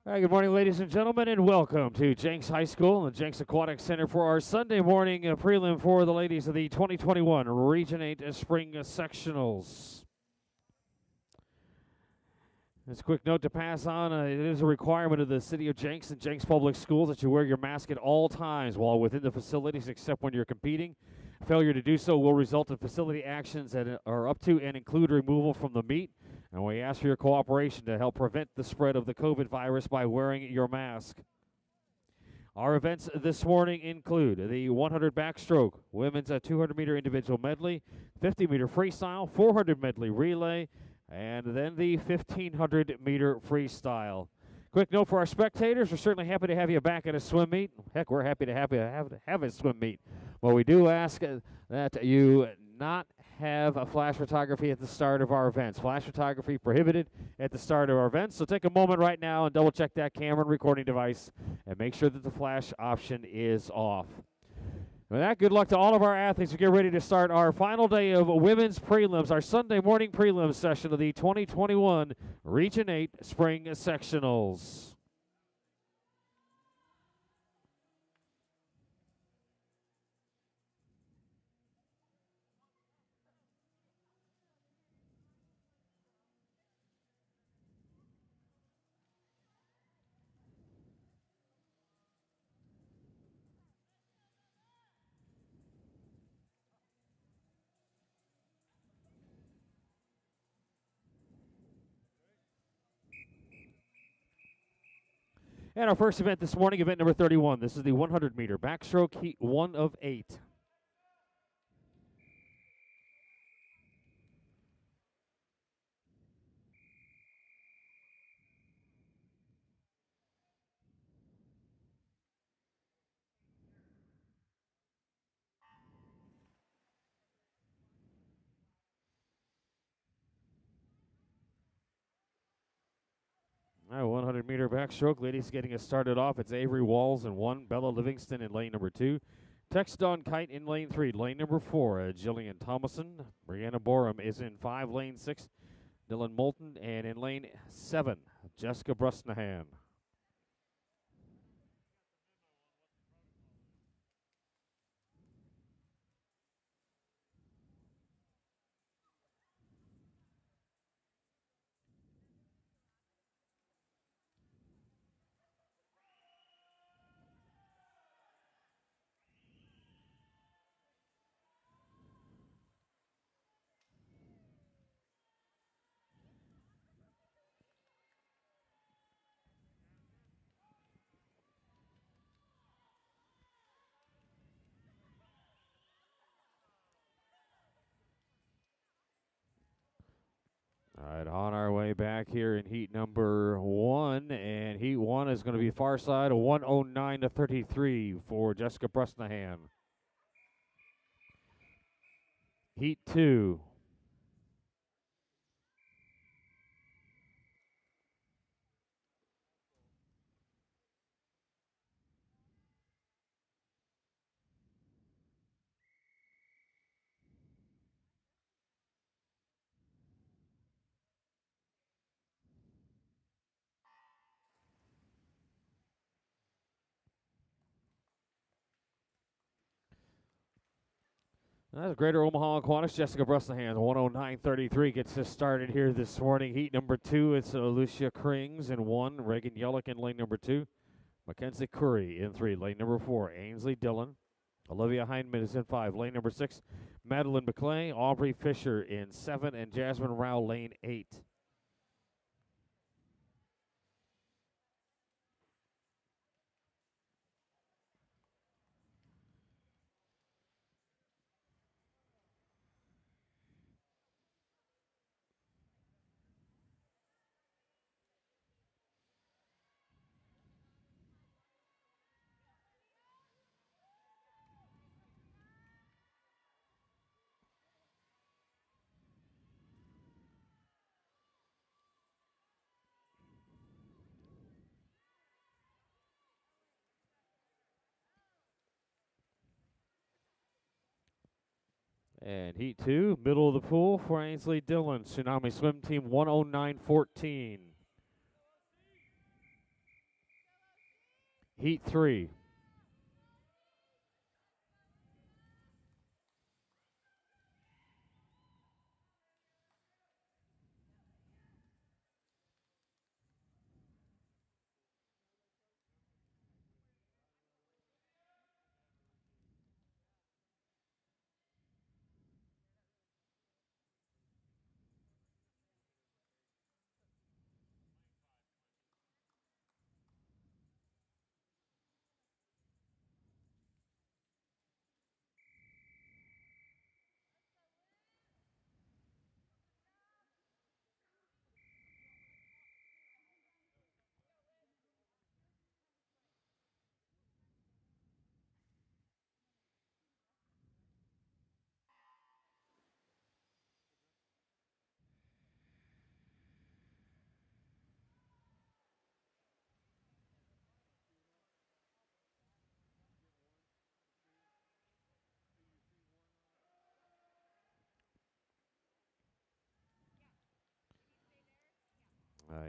All right, good morning, ladies and gentlemen, and welcome to Jenks High School and the Jenks Aquatic Center for our Sunday morning prelim for the ladies of the 2021 Region 8 Spring Sectionals. As a quick note to pass on, it is a requirement of the City of Jenks and Jenks Public Schools that you wear your mask at all times while within the facilities except when you're competing. Failure to do so will result in facility actions that are up to and include removal from the meet. And we ask for your cooperation to help prevent the spread of the COVID virus by wearing your mask. Our events this morning include the 100 backstroke, women's 200-meter individual medley, 50-meter freestyle, 400 medley relay, and then the 1,500-meter freestyle. Quick note for our spectators, we're certainly happy to have you back at a swim meet. Heck, we're happy to have a swim meet. But we do ask that you not have a flash photography at the start of our events. Flash photography prohibited at the start of our events. So take a moment right now and double check that camera and recording device and make sure that the flash option is off. With that, good luck to all of our athletes who get ready to start our final day of women's prelims, our Sunday morning prelims session of the 2021 Region 8 Spring Sectionals. And our first event this morning, event number 31. This is the 100-meter backstroke, heat 1 of 8. All right, 100-meter backstroke. Ladies getting us started off. It's Avery Walls in 1, Bella Livingston in lane number 2. Tex Dawn Kite in lane 3. Lane number 4, Jillian Thomason. Brianna Borum is in 5, lane 6. Dylan Moulton. And in lane 7, Jessica Brusnahan. All right, on our way back here in heat number 1, and heat 1 is going to be far side, a 109 to 33 for Jessica Brusnahan. Heat 2. That's Greater Omaha Aquatics. Jessica Brusnahan, 109.33 gets us started here this morning. Heat number 2, it's Alicia Krings in 1, Reagan Yellick in lane number 2, Mackenzie Curry in 3, lane number 4, Ainsley Dillon. Olivia Heinman is in 5, lane number 6, Madeline McClay, Aubrey Fisher in 7, and Jasmine Rao, lane 8. And heat 2, middle of the pool for Ainsley Dillon. Tsunami Swim Team 109.14. Heat 3.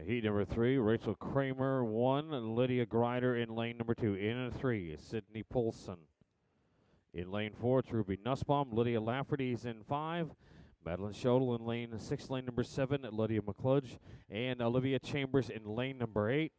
Heat number 3, Rachel Kramer 1, Lydia Grider in lane number 2. In 3 is Sydney Polson. In lane 4, it's Ruby Nussbaum. Lydia Lafferty's in 5. Madeline Schodel in lane 6, lane number 7, Lydia McCludge. And Olivia Chambers in lane number 8.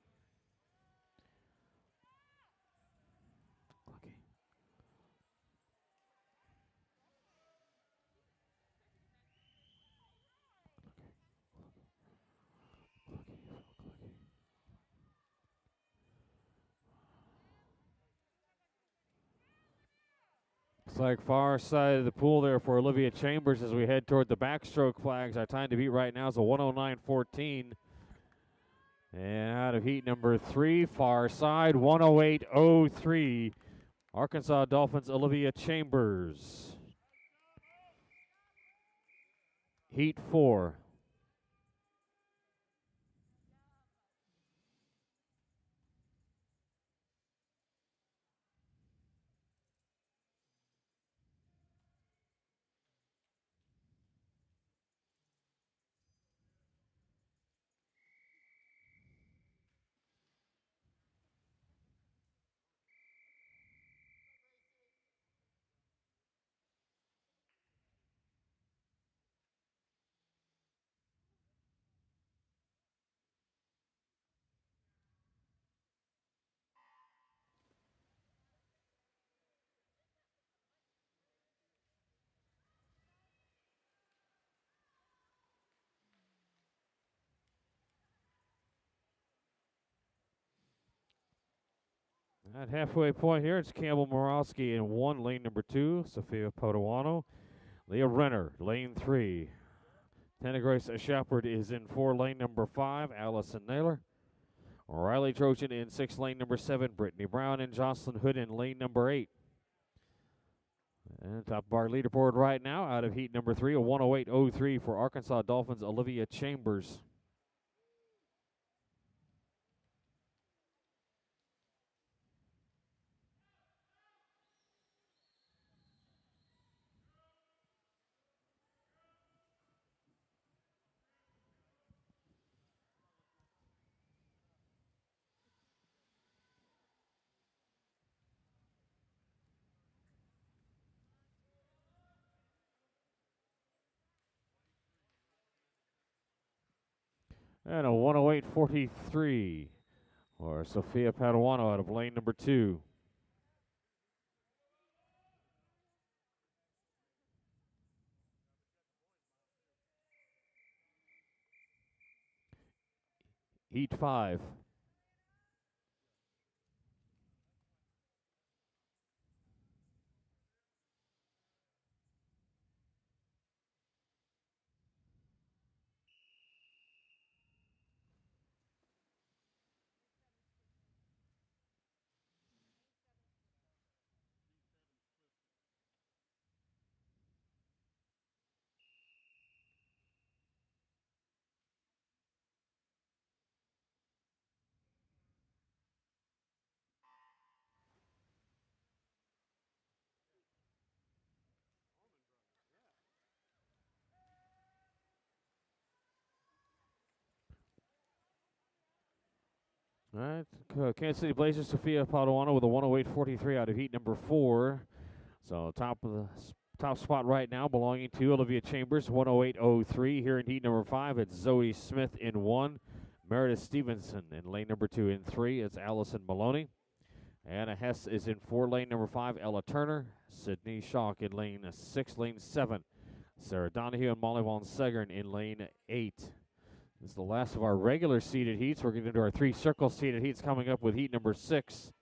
Looks like far side of the pool there for Olivia Chambers as we head toward the backstroke flags. Our time to beat right now is a 109.14. And out of heat number 3, far side, 108.03. Arkansas Dolphins, Olivia Chambers. Heat 4. At halfway point here, it's Campbell Morowski in 1, lane number 2, Sophia Poduano. Leah Renner, lane 3. Tana Grace Shepard is in 4, lane number 5, Allison Naylor. Riley Trojan in 6, lane number 7, Brittany Brown, and Jocelyn Hood in lane number 8. And top of our leaderboard right now, out of heat number 3, a 108.03 for Arkansas Dolphins, Olivia Chambers. And a 108.43 for Sophia Paduano out of lane number 2. Heat 5. All right, Kansas City Blazers, Sophia Paduano with a 108.43 out of heat number 4. So top spot right now belonging to Olivia Chambers, 108.03. Here in heat number 5, it's Zoe Smith in 1. Meredith Stevenson in lane number 2. In 3, it's Allison Maloney. Anna Hess is in 4, lane number 5. Ella Turner. Sydney Schock in lane 6, lane 7. Sarah Donahue and Molly Von Segern in lane 8. This is the last of our regular seated heats. We're getting into our 3 circle seated heats coming up with heat number 6.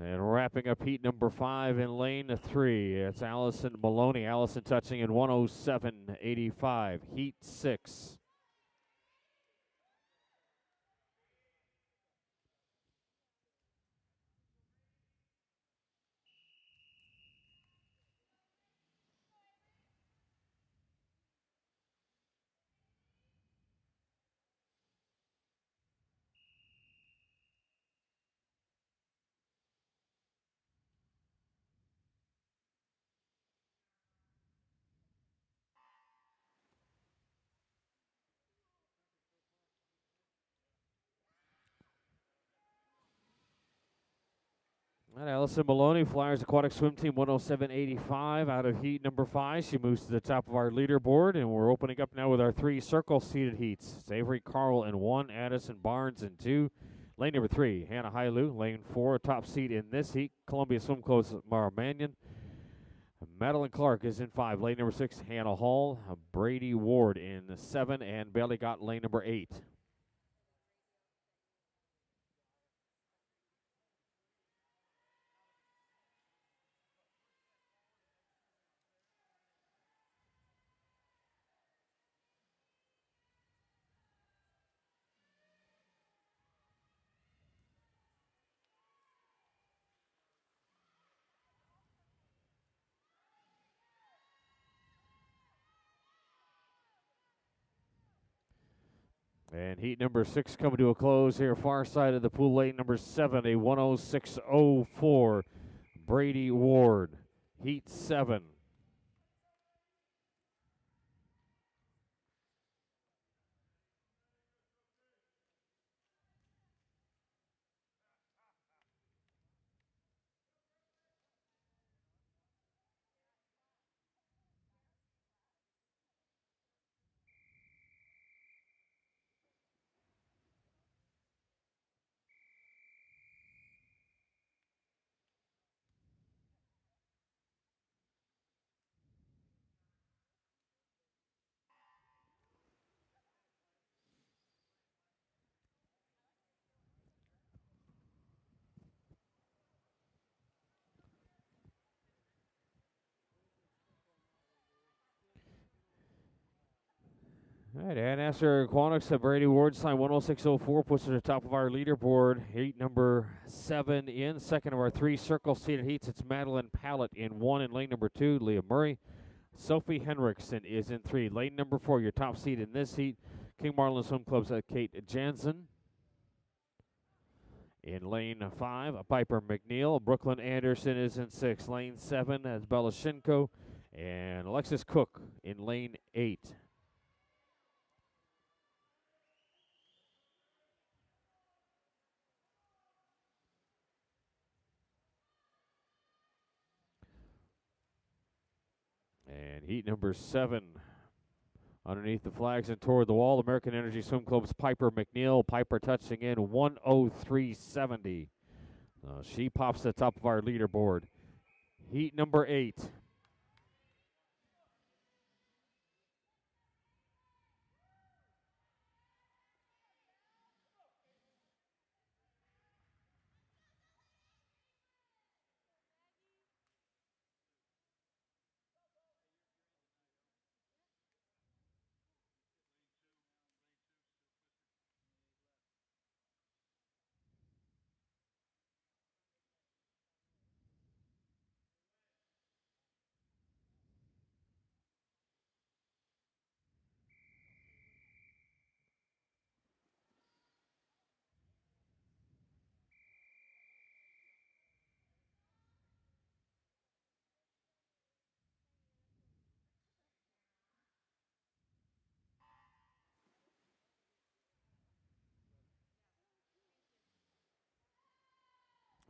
And wrapping up heat number 5 in lane 3, it's Allison Maloney. Allison touching in 107.85. Heat 6. And Allison Maloney, Flyers Aquatic Swim Team, 107.85 out of heat number 5. She moves to the top of our leaderboard, and we're opening up now with our 3 circle seated heats. It's Avery Carl in 1, Addison Barnes in 2. Lane number 3, Hannah Hailu. Lane 4, top seat in this heat, Columbia Swim Club's Mara Mannion. Madeline Clark is in 5. Lane number 6, Hannah Hall. Brady Ward in 7, and Bailey got lane number 8. And heat number 6 coming to a close here, far side of the pool, lane number 7, a 106.04. Brady Ward, heat 7. All right, and after Aquatics, Brady Ward signed 106.04, puts her to the top of our leaderboard. Heat number 7 in. Second of our 3 circle seated heats, it's Madeline Pallett in 1. In lane number 2, Leah Murray. Sophie Henriksen is in 3. Lane number 4, your top seed in this heat, King Marlin Swim Club's Kate Jansen. In lane 5, Piper McNeil. Brooklyn Anderson is in 6. Lane 7, that's Bella Shinko. And Alexis Cook in lane 8. And heat number 7, underneath the flags and toward the wall, American Energy Swim Club's Piper McNeil. Piper touching in 103.70. She pops to the top of our leaderboard. Heat number 8.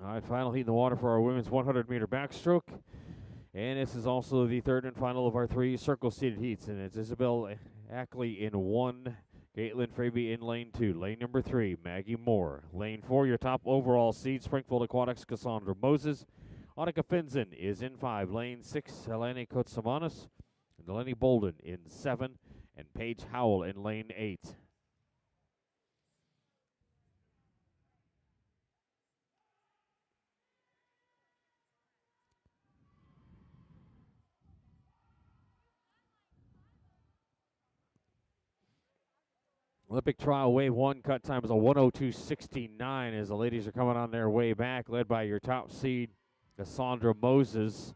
All right, final heat in the water for our women's 100-meter backstroke. And this is also the third and final of our 3 circle-seated heats. And it's Isabel Ackley in 1, Caitlin Fraby in lane 2. Lane number 3, Maggie Moore. Lane 4, your top overall seed, Springfield Aquatics, Cassandra Moses. Annika Finzen is in 5. Lane 6, Helene Kotsamanis. Delaney Bolden in 7. And Paige Howell in lane 8. Olympic trial wave 1 cut time is a 1:02.69 as the ladies are coming on their way back, led by your top seed, Cassandra Moses.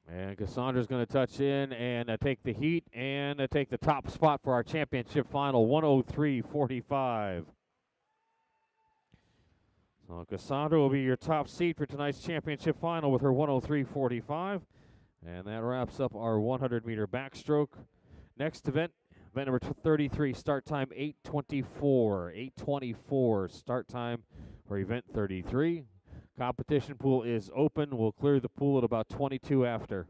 And Cassandra's going to touch in and take the heat and take the top spot for our championship final, 103.45. So Cassandra will be your top seed for tonight's championship final with her 103.45. And that wraps up our 100-meter backstroke. Next event number 33, start time 8:24. 8:24 start time for event 33. Competition pool is open. We'll clear the pool at about 22 after.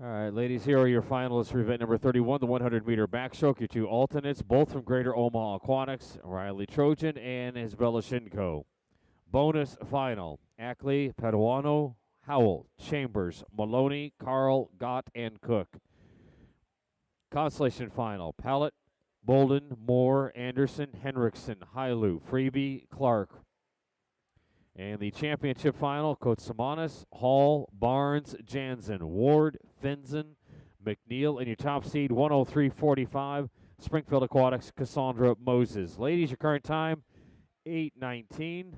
All right, ladies, here are your finalists for event number 31, the 100-meter backstroke. Your two alternates, both from Greater Omaha Aquatics, Riley Trojan and Isabella Shinko. Bonus final, Ackley, Paduano, Howell, Chambers, Maloney, Carl, Gott, and Cook. Consolation final, Pallet, Bolden, Moore, Anderson, Henriksen, Hailu, Freebie, Clark. And the championship final, Kotsamanis, Hall, Barnes, Jansen, Ward, Finzen, McNeil, and your top seed, 103.45, Springfield Aquatics, Cassandra Moses. Ladies, your current time, 8:19.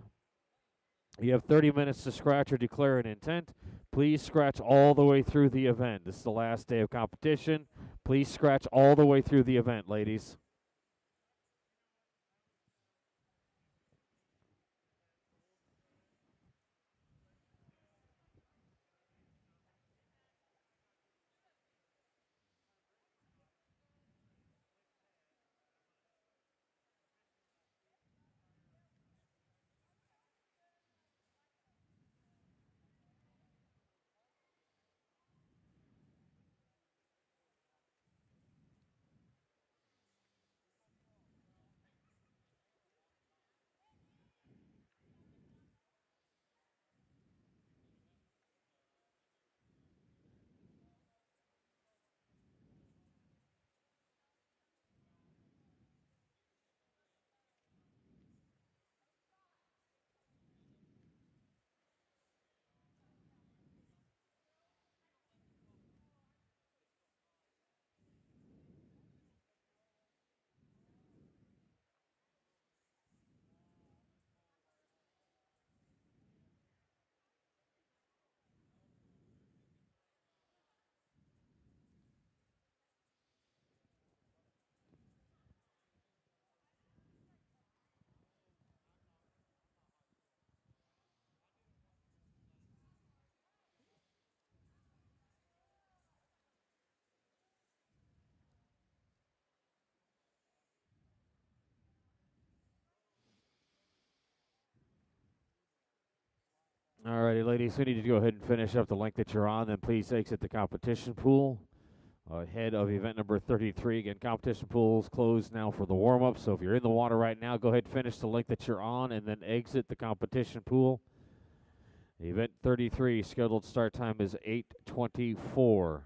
You have 30 minutes to scratch or declare an intent. Please scratch all the way through the event. This is the last day of competition. Please scratch all the way through the event, ladies. All righty, ladies, we need to go ahead and finish up the length that you're on. Then please exit the competition pool ahead of event number 33. Again, competition pools closed now for the warm-up. So if you're in the water right now, go ahead and finish the length that you're on and then exit the competition pool. Event 33 scheduled start time is 8:24.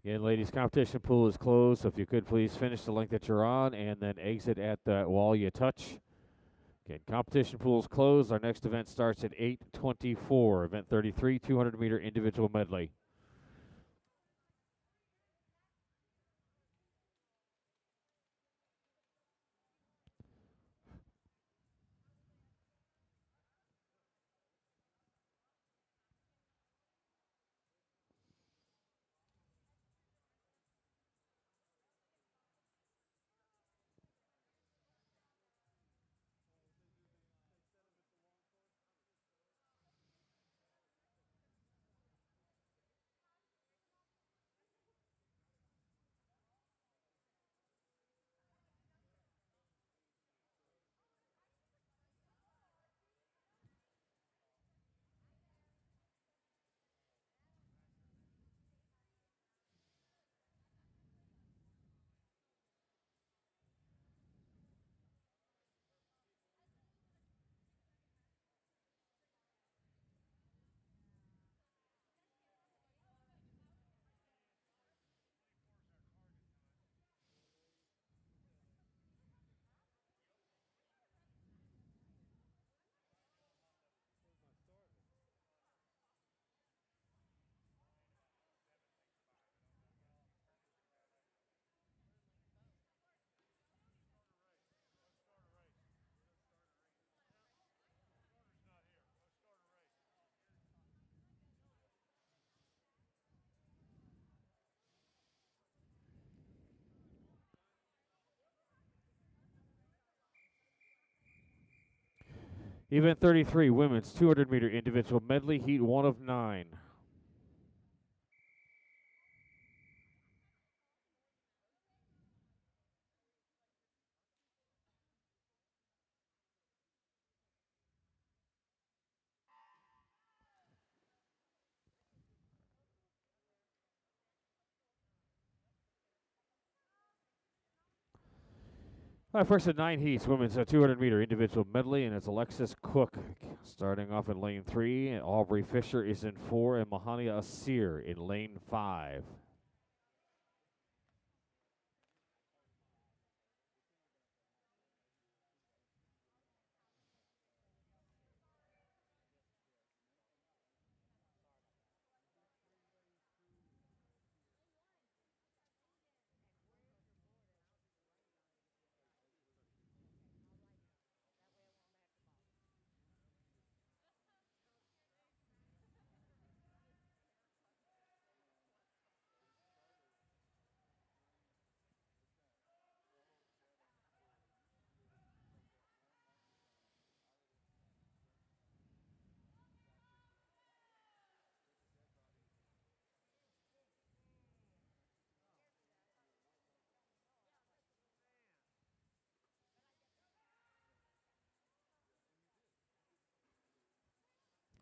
Again, ladies, competition pool is closed, so if you could please finish the length that you're on and then exit at the wall you touch. Again, competition pool is closed. Our next event starts at 8:24. Event 33, 200-meter individual medley. Event 33, women's 200-meter individual medley, heat 1 of 9. All right, first of 9 heats, women's 200-meter individual medley, and it's Alexis Cook starting off in lane 3, and Aubrey Fisher is in 4, and Mahania Asir in lane 5.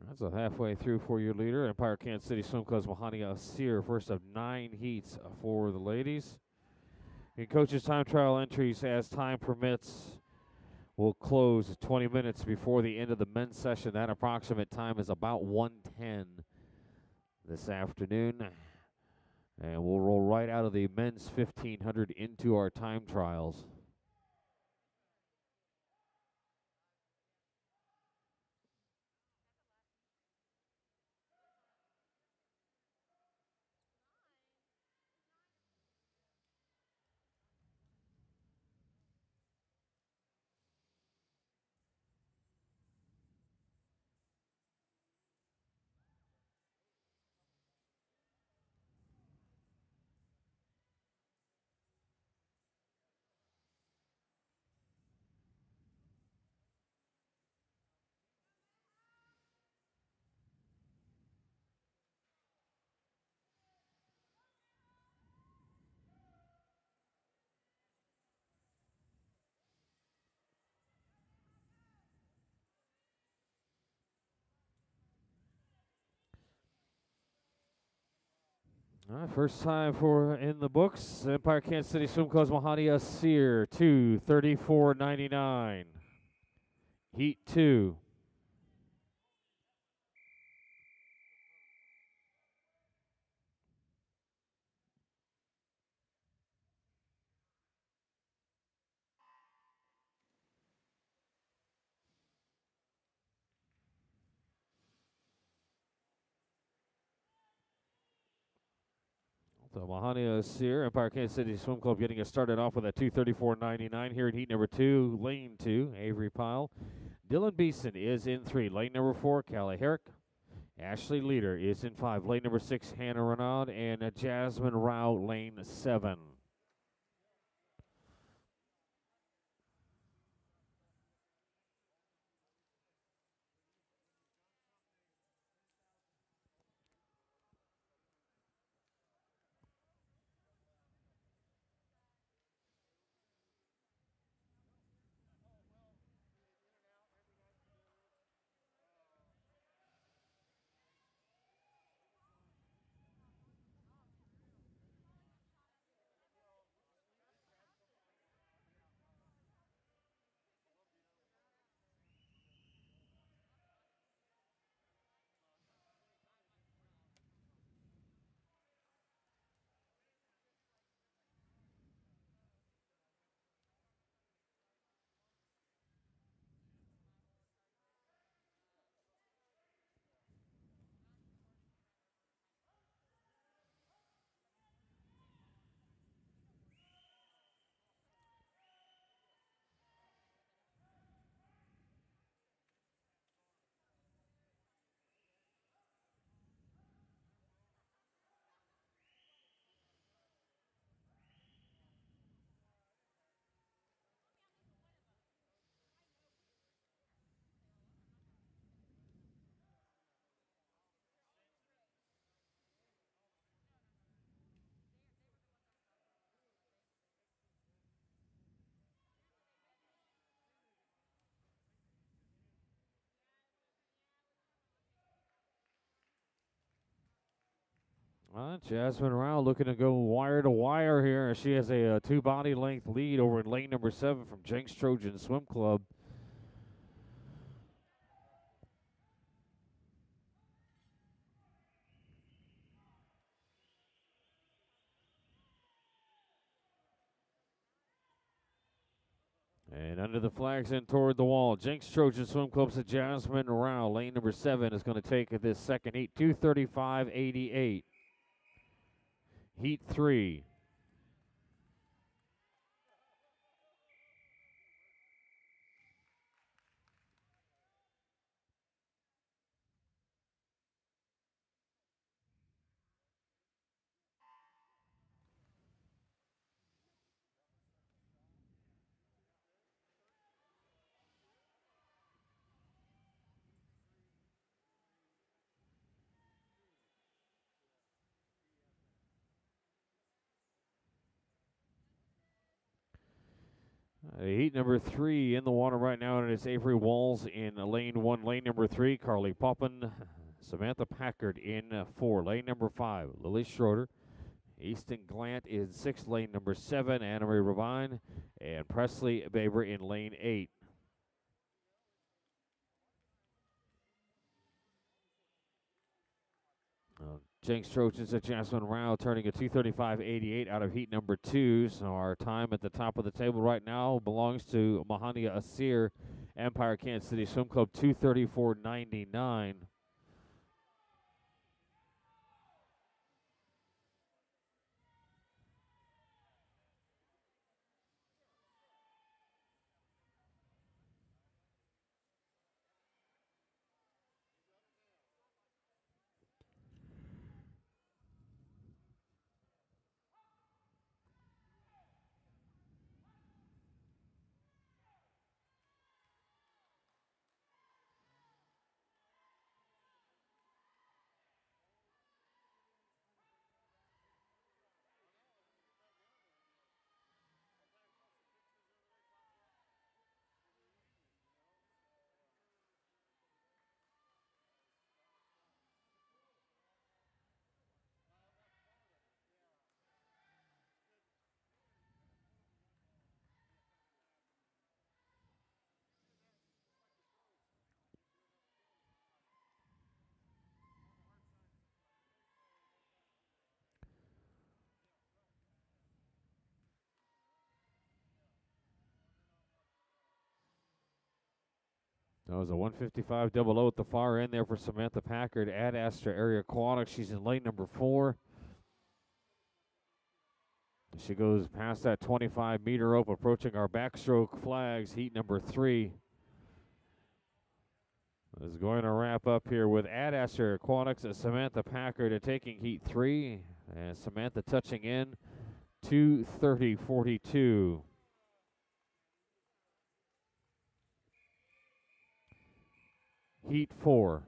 That's a halfway through for your leader, Empire Kansas City Swim Club's Mahania Asir, first of 9 heats for the ladies. In coaches' time trial entries, as time permits, will close 20 minutes before the end of the men's session. That approximate time is about 1:10 this afternoon. And we'll roll right out of the men's 1500 into our time trials. All right, first time for in the books, Empire Kansas City Swim Club's Mahania Asir, 2:34.99. Heat 2. So Mahania Asir, Empire Kansas City Swim Club getting us started off with a 2:34.99 here in heat number 2, lane 2, Avery Pyle. Dylan Beeson is in 3, lane number 4, Callie Herrick. Ashley Leader is in 5, lane number 6, Hannah Renaud, and Jasmine Rao, lane 7. Jasmine Rao looking to go wire to wire here. She has a 2-body length lead over in lane number 7 from Jenks Trojan Swim Club. And under the flags in toward the wall, Jenks Trojan Swim Club to Jasmine Rao. Lane number 7 is going to take this second heat, 2:35.88. Heat 3. Heat number 3 in the water right now, and it's Avery Walls in lane 1. Lane number 3, Carly Poppin, Samantha Packard in 4. Lane number 5, Lily Schroeder. Easton Glant in 6. Lane number 7, Anna Marie Rabine, and Presley Baber in lane 8. Jenks Trojans at Jasmine Rao turning a 2:35.88 out of heat number 2. So our time at the top of the table right now belongs to Mahania Asir, Empire Kansas City Swim Club, 2:34.99. That was a 155 double O at the far end there for Samantha Packard at Astor Area Aquatics. She's in lane number 4. She goes past that 25-meter rope, approaching our backstroke flags. Heat number 3 is going to wrap up here with at Astor Aquatics and Samantha Packard taking heat 3. And Samantha touching in 2:30.42. Heat 4.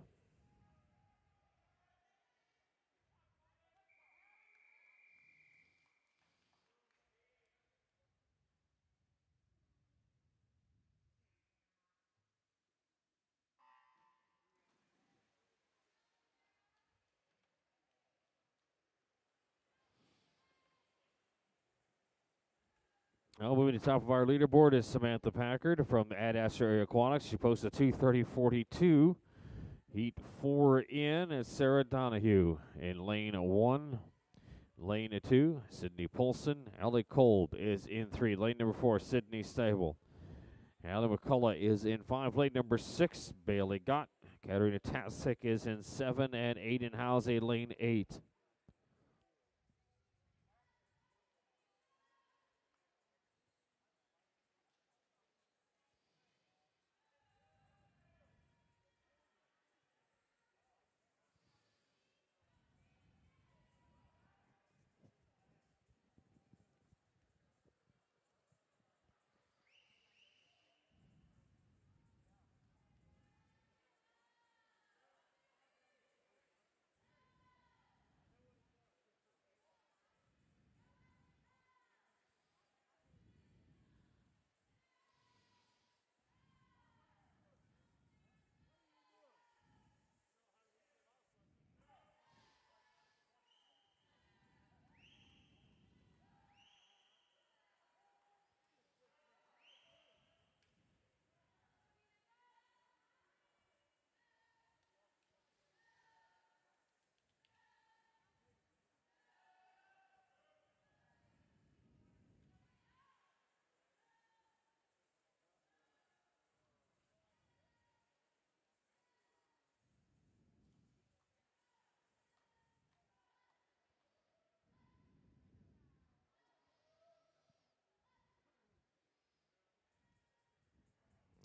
Now moving to the top of our leaderboard is Samantha Packard from Ad Astor Area Aquatics. She posts a 2:30.42. Heat 4 in is Sarah Donahue in lane 1. Lane 2, Sydney Polson. Allie Kolb is in 3. Lane number 4, Sydney Stable. Allie McCullough is in 5. Lane number 6, Bailey Gott. Katerina Tasik is in 7. And Aiden House in lane 8.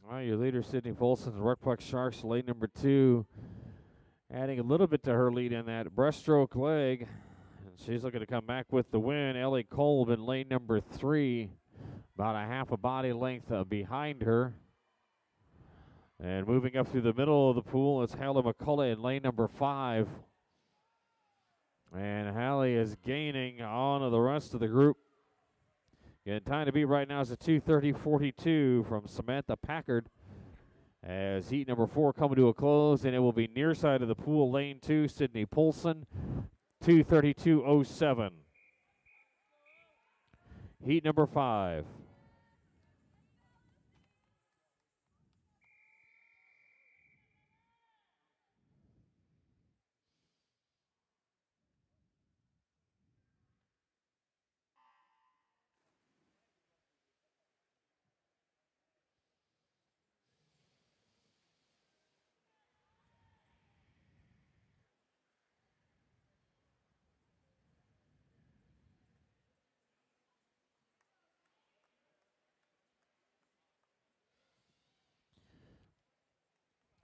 All right, your leader, Sydney Folson, the Ruckpuck Sharks, lane number 2, adding a little bit to her lead in that breaststroke leg. And she's looking to come back with the win. Ellie Kolb in lane number 3, about a half a body length behind her. And moving up through the middle of the pool, it's Hallie McCullough in lane number 5. And Hallie is gaining on the rest of the group. And time to beat right now is a 2:30.42 from Samantha Packard. As heat number 4 coming to a close, and it will be near side of the pool, lane 2, Sydney Polson, 2:32.07. Heat number 5.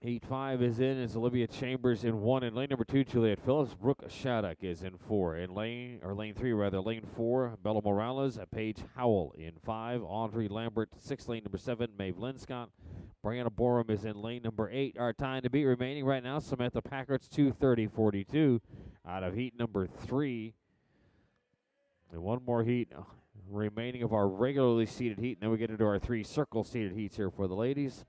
Heat 5 is in. It's Olivia Chambers in 1. In lane number 2, Juliet Phillips. Brooke Shattuck is in 4. In lane 3, lane 4, Bella Morales. Paige Howell in 5. Audrey Lambert, 6. Lane number 7, Maeve Linscott. Brianna Borum is in lane number 8. Our time to beat remaining right now, Samantha Packard's 2:30.42 out of heat number 3. And one more heat remaining of our regularly seated heat, and then we get into our 3 circle seated heats here for the ladies.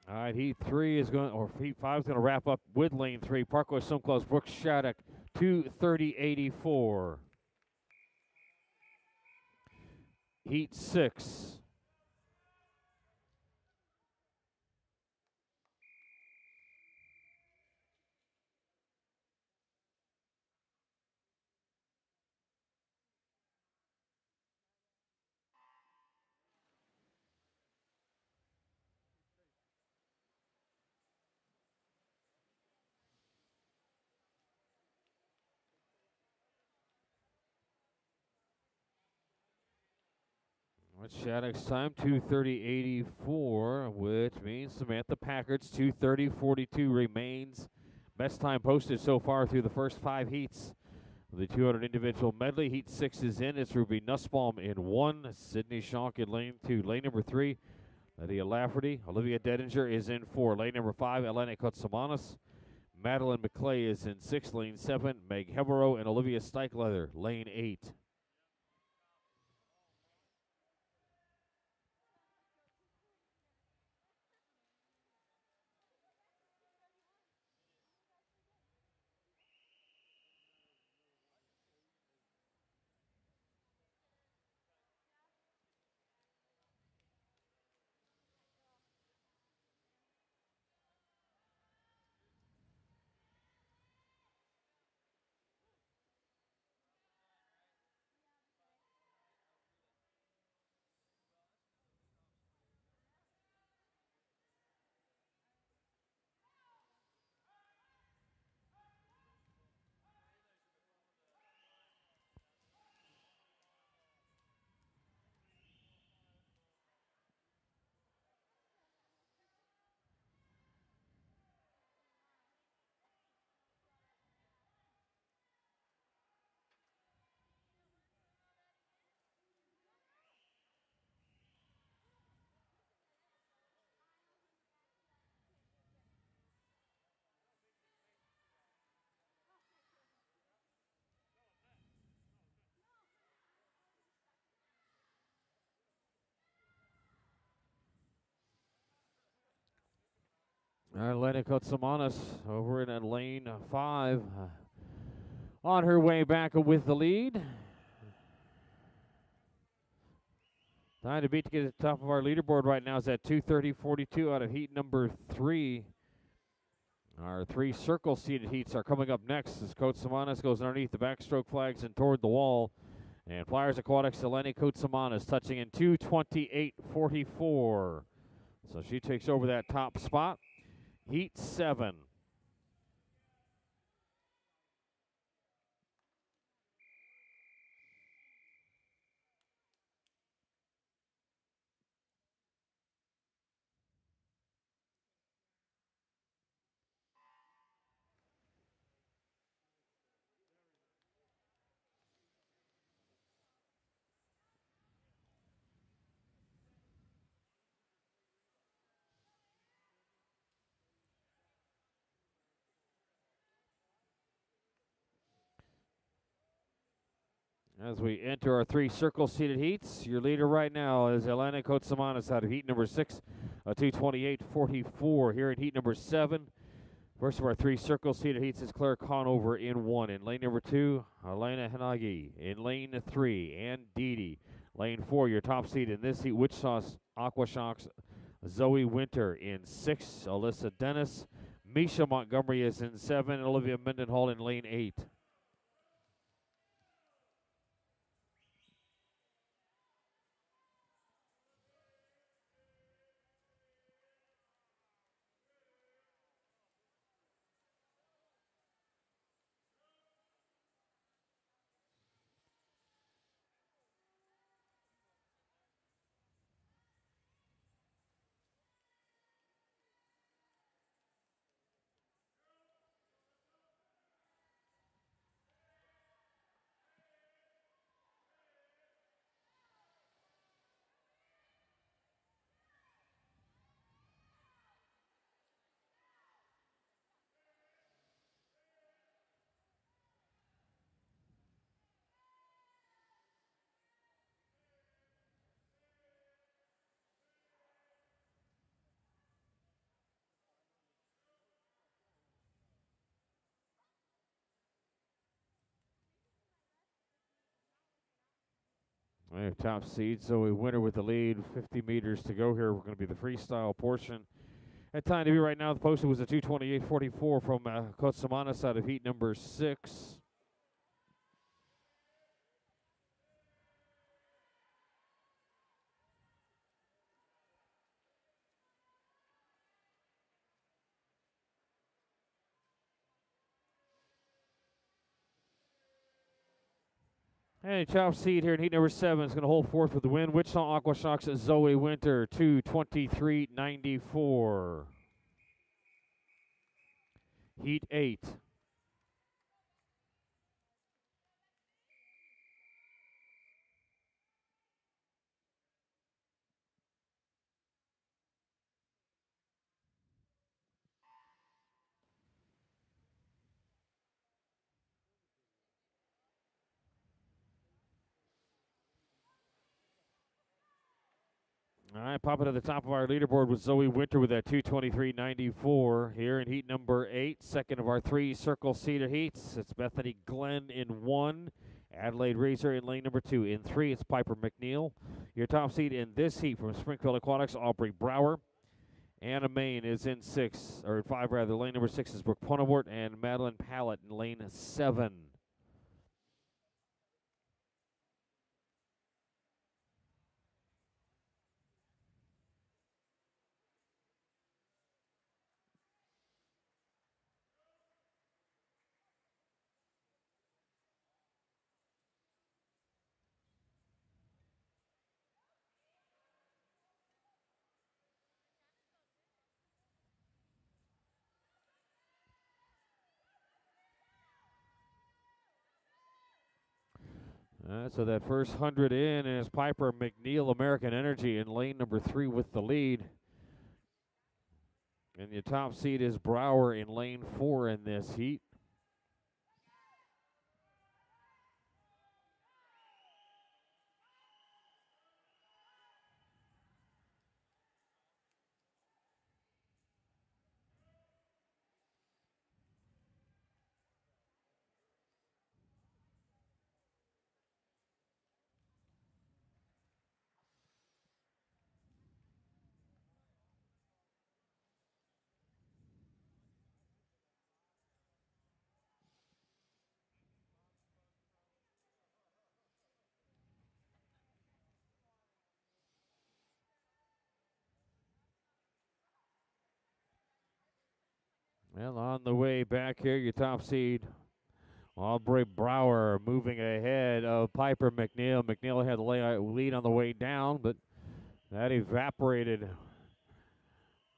All right, heat 3 is going, or heat 5 is going to wrap up with lane 3. Parkway Sunclose, Brooke Shattuck, 2:30.84. Heat 6. What's Shattuck's time? 2:30.84, which means Samantha Packard's 2:30.42 remains. Best time posted so far through the first 5 heats. The 200 individual medley. Heat 6 is in. It's Ruby Nussbaum in 1. Sydney Schonk in lane 2. Lane number 3, Lydia Lafferty. Olivia Dedinger is in 4. Lane number 5, Elena Kotsamanis. Madeline McClay is in 6. Lane 7, Meg Heverow and Olivia Steichleather. Lane 8. Elena Kotsamanis over in lane 5. On her way back with the lead. Time to beat to get to the top of our leaderboard right now is at 2:30.42 out of heat number 3. Our 3 circle seated heats are coming up next as Kotsamanis goes underneath the backstroke flags and toward the wall. And Flyers Aquatics, Eleni Kotsamanis touching in 2:28.44. So she takes over that top spot. Heat 7. As we enter our 3 circle seated heats, your leader right now is Elena Kotsamanis out of heat number 6, 2:28.44. Here in heat number 7, first of our 3 circle seated heats is Claire Conover in 1. In lane number 2, Elena Hanagi. In lane 3, Ann Deedy. Lane 4, your top seed in this heat, Wichita's Aquashocks, Zoe Winter. In 6, Alyssa Dennis. Misha Montgomery is in 7, and Olivia Mendenhall in lane 8. We have top seed, so we winner with the lead. 50 meters to go here. We're going to be the freestyle portion. At time to be right now, the posted was a 2:28.44 from Kotsamanis out of heat number 6. And top seed here in heat number 7 is going to hold forth with the win. Wichita Aquashocks Zoe Winter, 2:23.94. Heat 8. All right, popping to the top of our leaderboard with Zoe Winter with that 2:23.94 here in heat number 8, second of our 3 circle seated heats. It's Bethany Glenn in 1, Adelaide Razor in lane number 2. In 3, it's Piper McNeil. Your top seed in this heat from Springfield Aquatics, Aubrey Brower. Anna Main is in 6, or 5 rather. Lane number 6 is Brooke Punawart, and Madeline Pallett in lane 7. So that first 100 in is Piper McNeil, American Energy, in lane number 3 with the lead. And your top seed is Brower in lane 4 in this heat. Well, on the way back here, your top seed, Aubrey Brower, moving ahead of Piper McNeil. McNeil had the lead on the way down, but that evaporated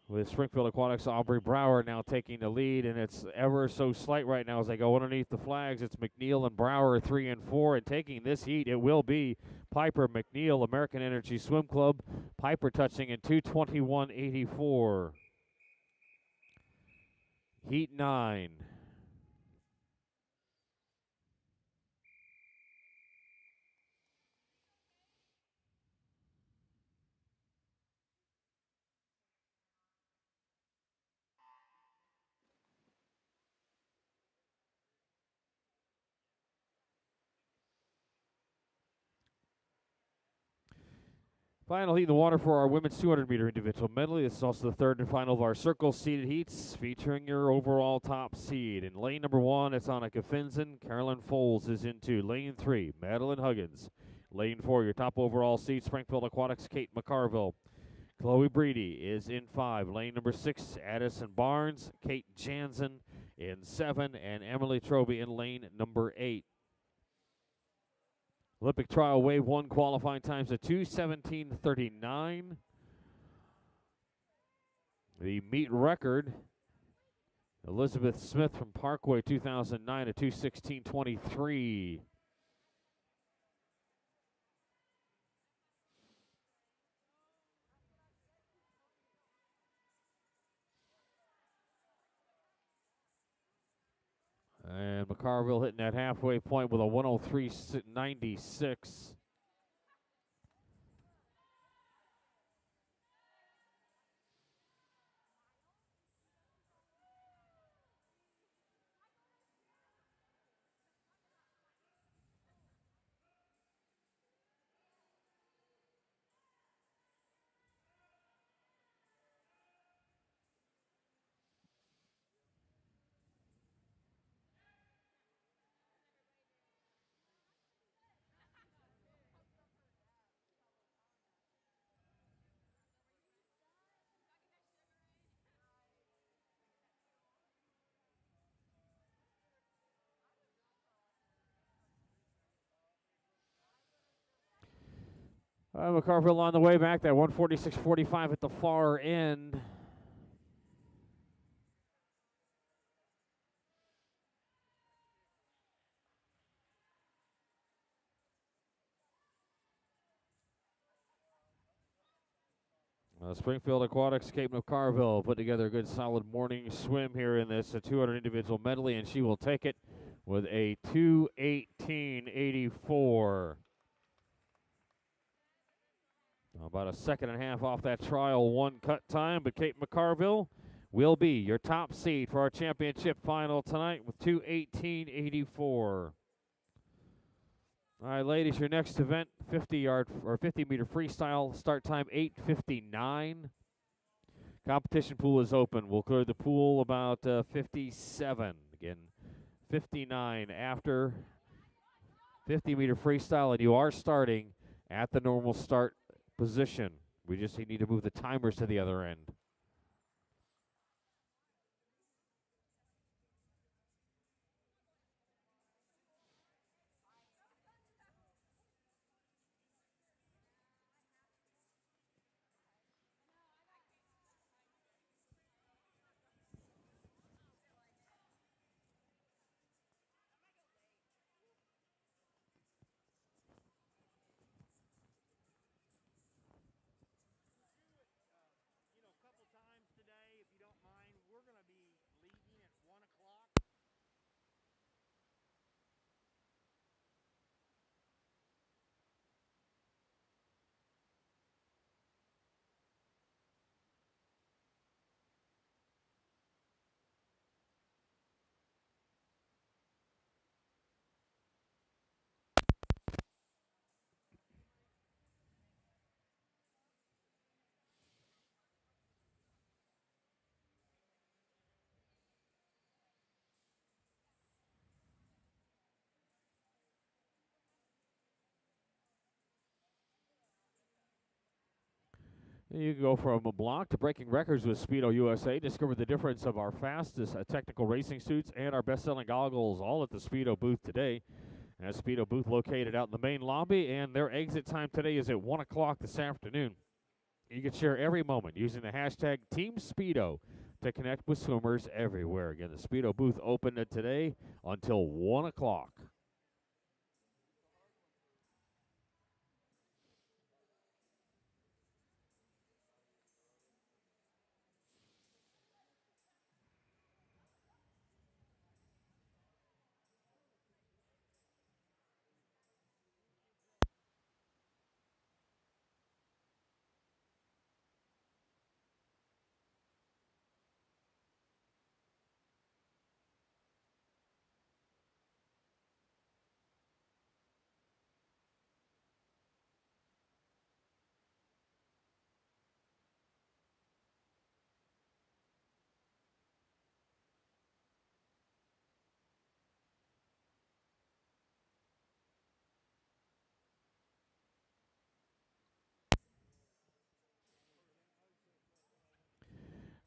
with Springfield Aquatics. Aubrey Brower now taking the lead, and it's ever so slight right now as they go underneath the flags. It's McNeil and Brower 3 and 4, and taking this heat, it will be Piper McNeil, American Energy Swim Club. Piper touching in 2:21.84. Heat 9. Final heat in the water for our women's 200-meter individual medley. This is also the third and final of our circle seeded heats, featuring your overall top seed. In lane number 1, it's Annika Finzen. Carolyn Foles is in 2. Lane 3, Madeline Huggins. Lane 4, your top overall seed, Springfield Aquatics, Kate McCarville. Chloe Breedy is in 5. Lane number 6, Addison Barnes. Kate Jansen in 7. And Emily Troby in lane number 8. Olympic trial wave 1 qualifying times at 2:17:39. The meet record, Elizabeth Smith from Parkway 2009 at 2:16:23. And McCarville hitting that halfway point with a 103.96. McCarville on the way back, that 146.45 at the far end. Springfield Aquatics, Kate McCarville put together a good solid morning swim here in this 200 individual medley, and she will take it with a 2:18.84. About a second and a half off that trial 1 cut time, but Kate McCarville will be your top seed for our championship final tonight with 2:18.84. All right, ladies, your next event, 50-yard or 50-meter freestyle, start time 8:59. Competition pool is open. We'll clear the pool about 57. Again, 59 after 50-meter freestyle, and you are starting at the normal start position. We just need to move the timers to the other end. You can go from a block to breaking records with Speedo USA. Discover the difference of our fastest technical racing suits and our best-selling goggles, all at the Speedo booth today. And a Speedo booth located out in the main lobby, and their exit time today is at 1 o'clock this afternoon. You can share every moment using the hashtag Team Speedo to connect with swimmers everywhere. Again, the Speedo booth open today until 1 o'clock.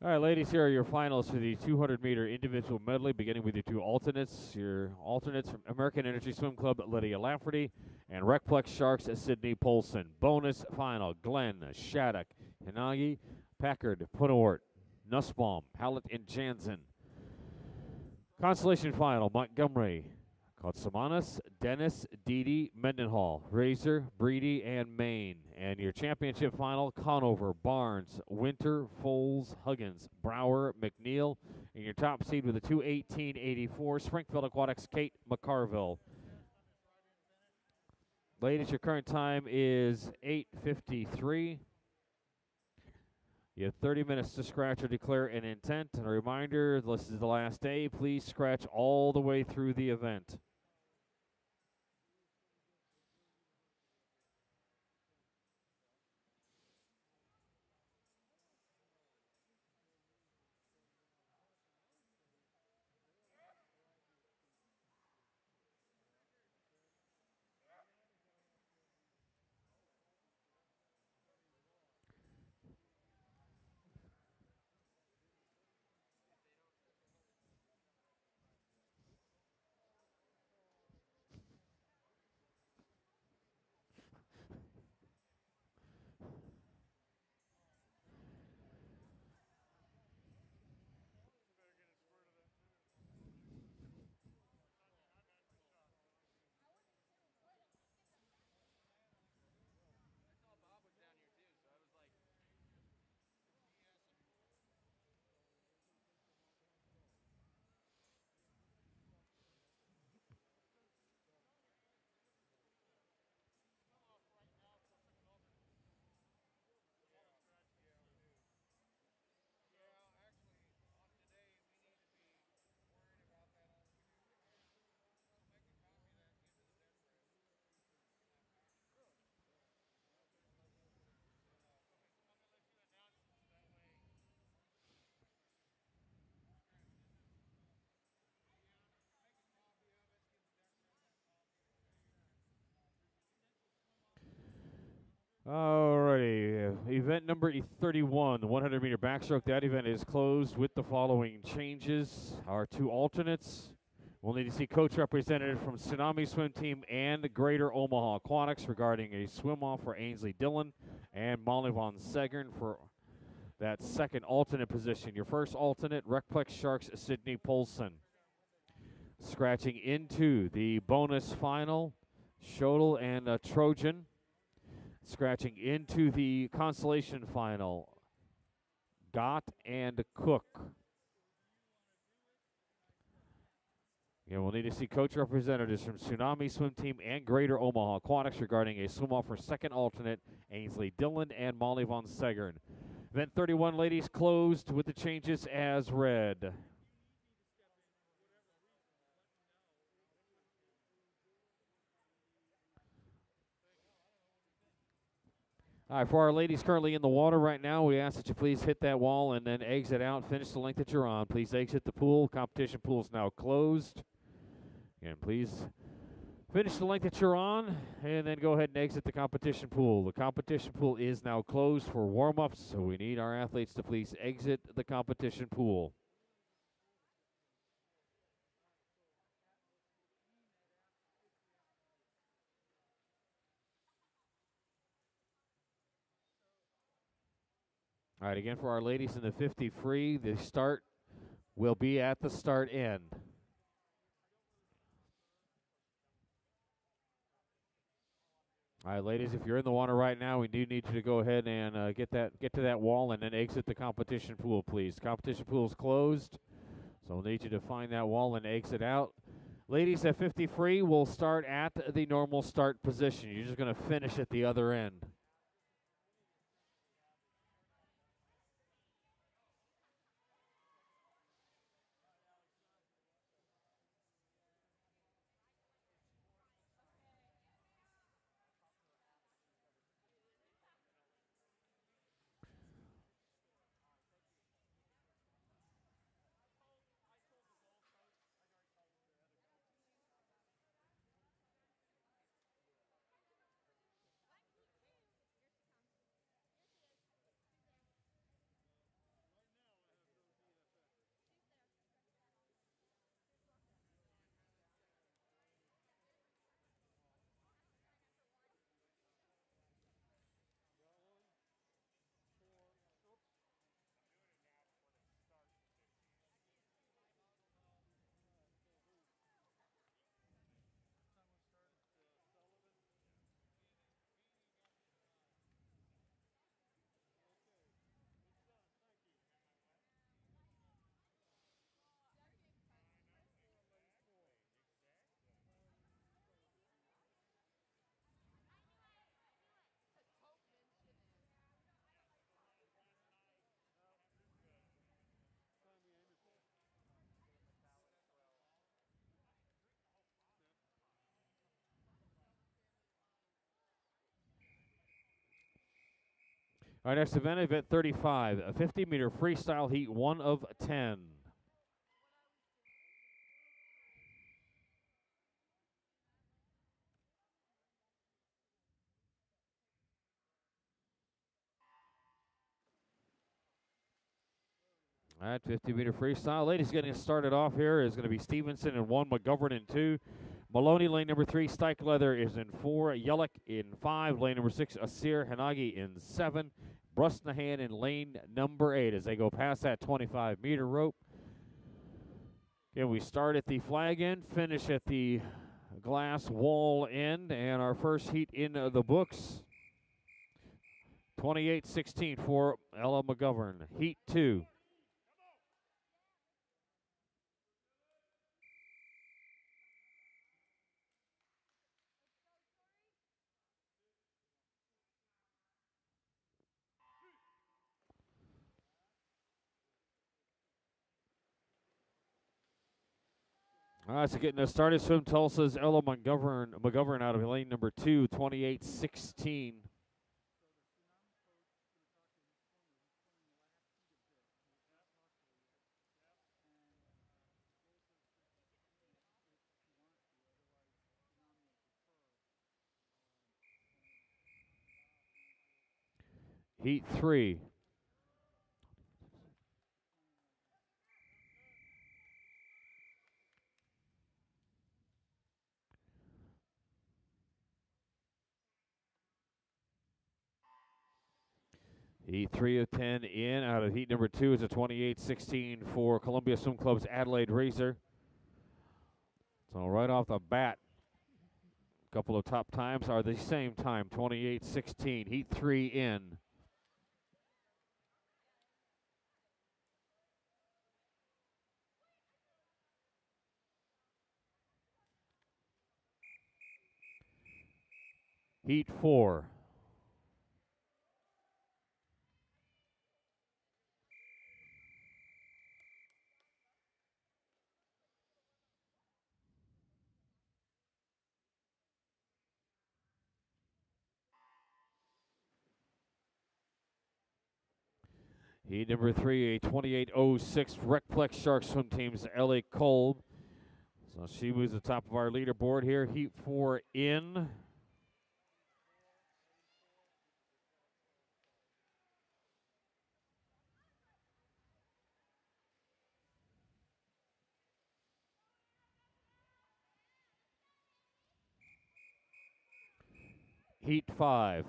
All right, ladies, here are your finals for the 200-meter individual medley, beginning with your two alternates. Your alternates from American Energy Swim Club, Lydia Lafferty, and Recplex Sharks, Sydney Polson. Bonus final, Glenn, Shattuck, Hinagi, Packard, Punawart, Nussbaum, Hallett, and Jansen. Consolation final, Montgomery, Kotsamanis, Dennis, Deedy, Mendenhall, Razor, Breedy, and Maine. And your championship final, Conover, Barnes, Winter, Foles, Huggins, Brower, McNeil. And your top seed with a 2:18.84, Springfield Aquatics, Kate McCarville. Ladies, your current time is 8:53. You have 30 minutes to scratch or declare an intent. And a reminder, this is the last day. Please scratch all the way through the event. Alrighty, event number 31, the 100-meter backstroke. That event is closed with the following changes. Our two alternates. We'll need to see coach representative from Tsunami Swim Team and Greater Omaha Aquatics regarding a swim-off for Ainsley Dillon and Molly Von Segern for that second alternate position. Your first alternate, Recplex Sharks, Sydney Polson. Scratching into the bonus final, Shodel and Trojan. Scratching into the consolation final, Gott and Cook. Yeah, we'll need to see coach representatives from Tsunami Swim Team and Greater Omaha Aquatics regarding a swim-off for second alternate, Ainsley Dillon and Molly Von Segern. Event 31, ladies, closed with the changes as read. All right, for our ladies currently in the water right now, we ask that you please hit that wall and then exit out. Finish the length that you're on. Please exit the pool. Competition pool is now closed. And please Finish the length that you're on, and then go ahead and exit the competition pool. The competition pool is now closed for warm-ups, so we need our athletes to please exit the competition pool. All right, again for our ladies in the 50 free, the start will be at the start end. All right, ladies, if you're in the water right now, we do need you to go ahead and get to that wall and then exit the competition pool, please. The competition pool is closed, so we'll need you to find that wall and exit out. Ladies at 50 free will start at the normal start position. You're just going to finish at the other end. Our next event 35, a 50-meter freestyle heat, 1 of 10. All right, 50-meter freestyle. Ladies getting started off here is going to be Stevenson in 1, McGovern in 2. Maloney, lane number 3. Stike Leather is in 4. Yellick in 5. Lane number 6. Asir Hanagi in 7. Brusnahan in lane number 8 as they go past that 25-meter rope. Again, we start at the flag end, finish at the glass wall end, and our first heat in the books. 28-16 for Ella McGovern. Heat 2. All right, so getting us started, Swim Tulsa's Ella McGovern out of lane number 2, 28-16. Heat 3. Heat 3 of 10 in. Out of heat number 2 is a 28-16 for Columbia Swim Club's Adelaide Razor. So right off the bat, a couple of top times are the same time, 28-16. Heat 3 in. Heat 4. Heat number 3, a 28-06 Recplex Shark Swim Team's Ellie Kolb. So she moves to the top of our leaderboard here. Heat 4 in. Heat 5.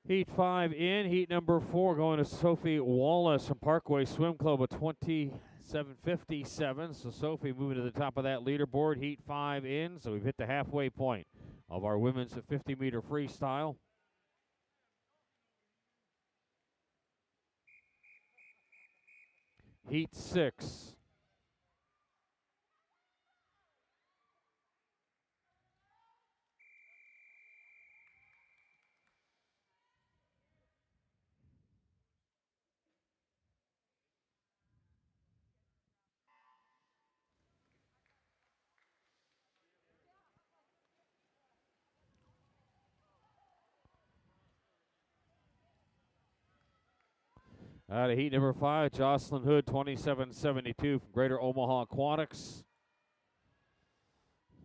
Heat 5 in. Heat number 4 going to Sophie Wallace from Parkway Swim Club with 27:57. So Sophie moving to the top of that leaderboard. Heat 5 in. So we've hit the halfway point of our women's 50-meter freestyle. Heat 6. Out of heat number 5, Jocelyn Hood, 27:72 from Greater Omaha Aquatics.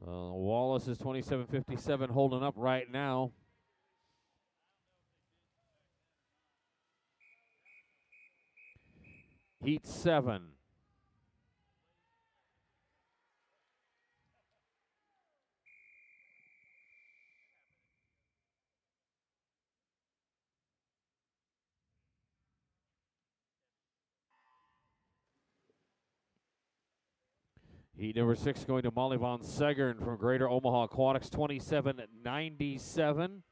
Wallace is 27:57 holding up right now. Heat 7. Heat number 6 going to Molly Von Segern from Greater Omaha Aquatics, 27:97.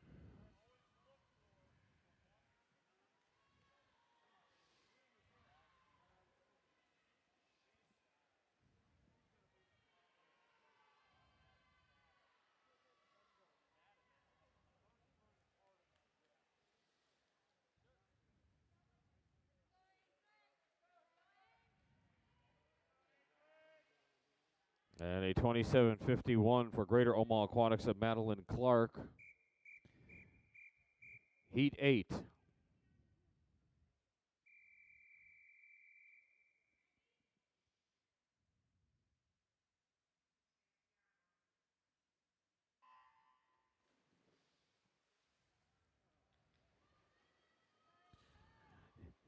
And a 27:51 for Greater Omaha Aquatics of Madeline Clark. Heat 8.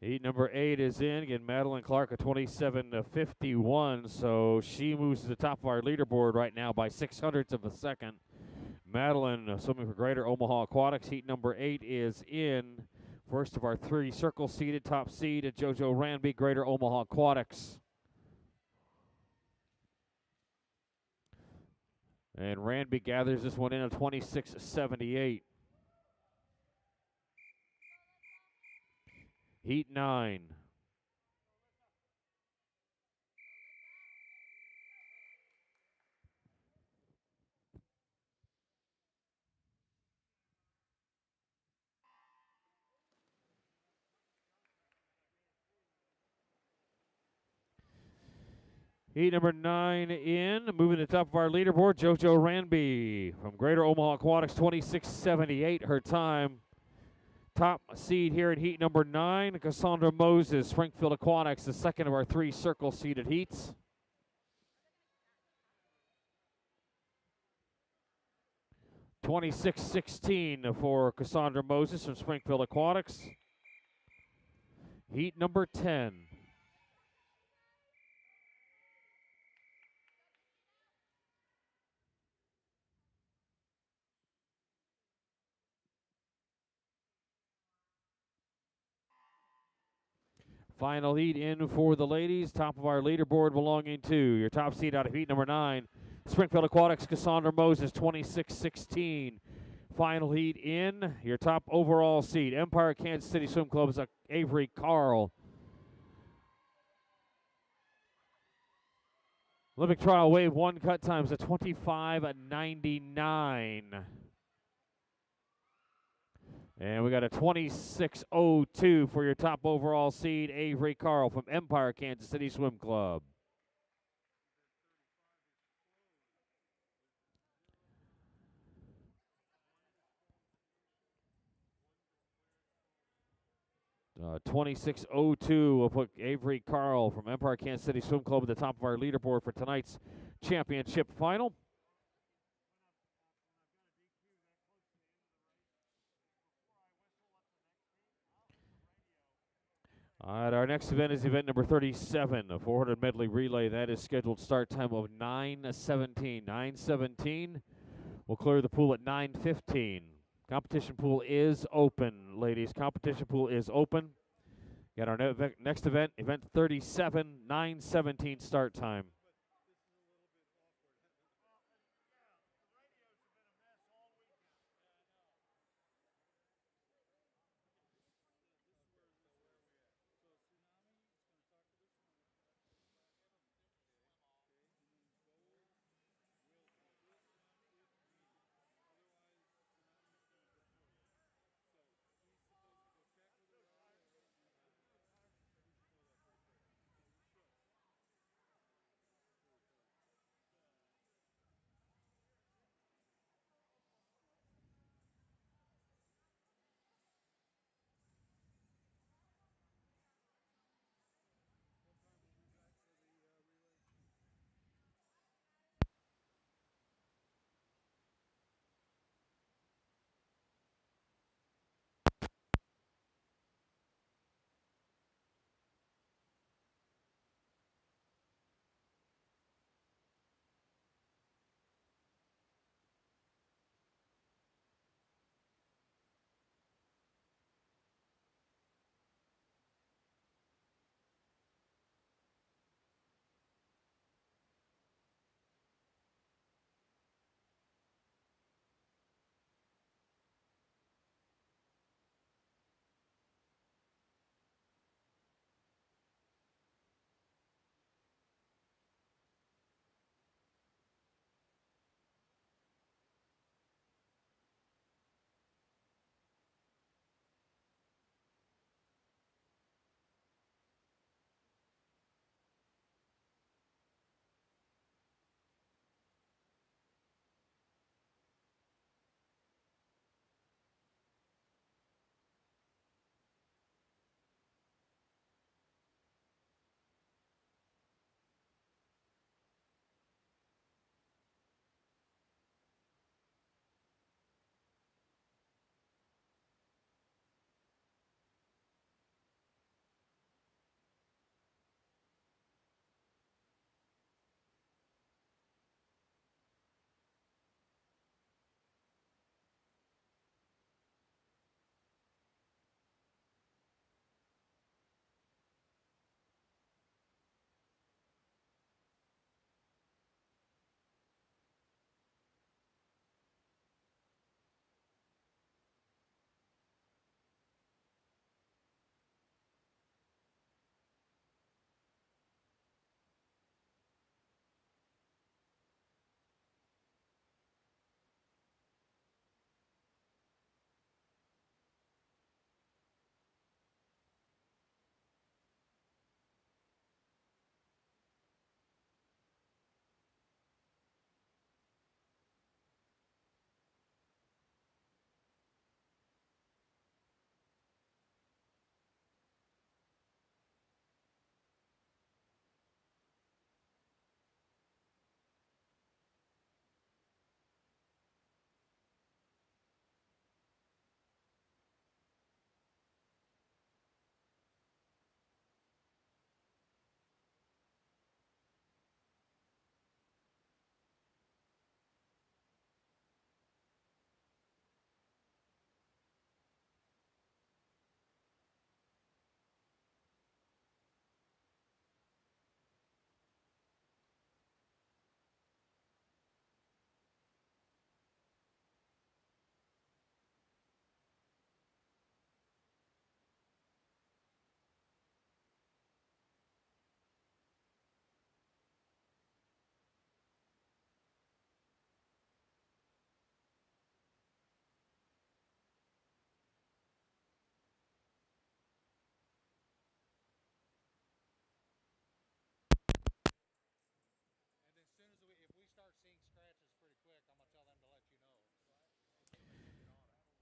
Heat number 8 is in. Again, Madeline Clark, a 27:51. So she moves to the top of our leaderboard right now by 0.06 of a second. Madeline swimming for Greater Omaha Aquatics. Heat number 8 is in. First of our 3 circle seeded, top seed at JoJo Ranby, Greater Omaha Aquatics. And Ranby gathers this one in at 26:78. Heat 9. Heat number 9 in. Moving to the top of our leaderboard, JoJo Ranby from Greater Omaha Aquatics, 26:78 her time. Top seed here in heat number 9, Cassandra Moses, Springfield Aquatics, the second of our 3 circle seeded heats. (26:16) for Cassandra Moses from Springfield Aquatics. Heat number 10. Final heat in for the ladies. Top of our leaderboard belonging to your top seed out of heat number 9, Springfield Aquatics, Cassandra Moses, 26:16. Final heat in. Your top overall seed, Empire Kansas City Swim Club's Avery Carl. Olympic trial wave 1 cut times at 25:99. And we got a 26:02 for your top overall seed, Avery Carl from Empire Kansas City Swim Club. Uh, 26:02 will put Avery Carl from Empire Kansas City Swim Club at the top of our leaderboard for tonight's championship final. All right, our next event is event number 37, a 400 medley relay. That is scheduled start time of 9:17. 9:17. We'll clear the pool at 9:15. Competition pool is open, ladies. Competition pool is open. Got our next event, event 37, 9:17 start time.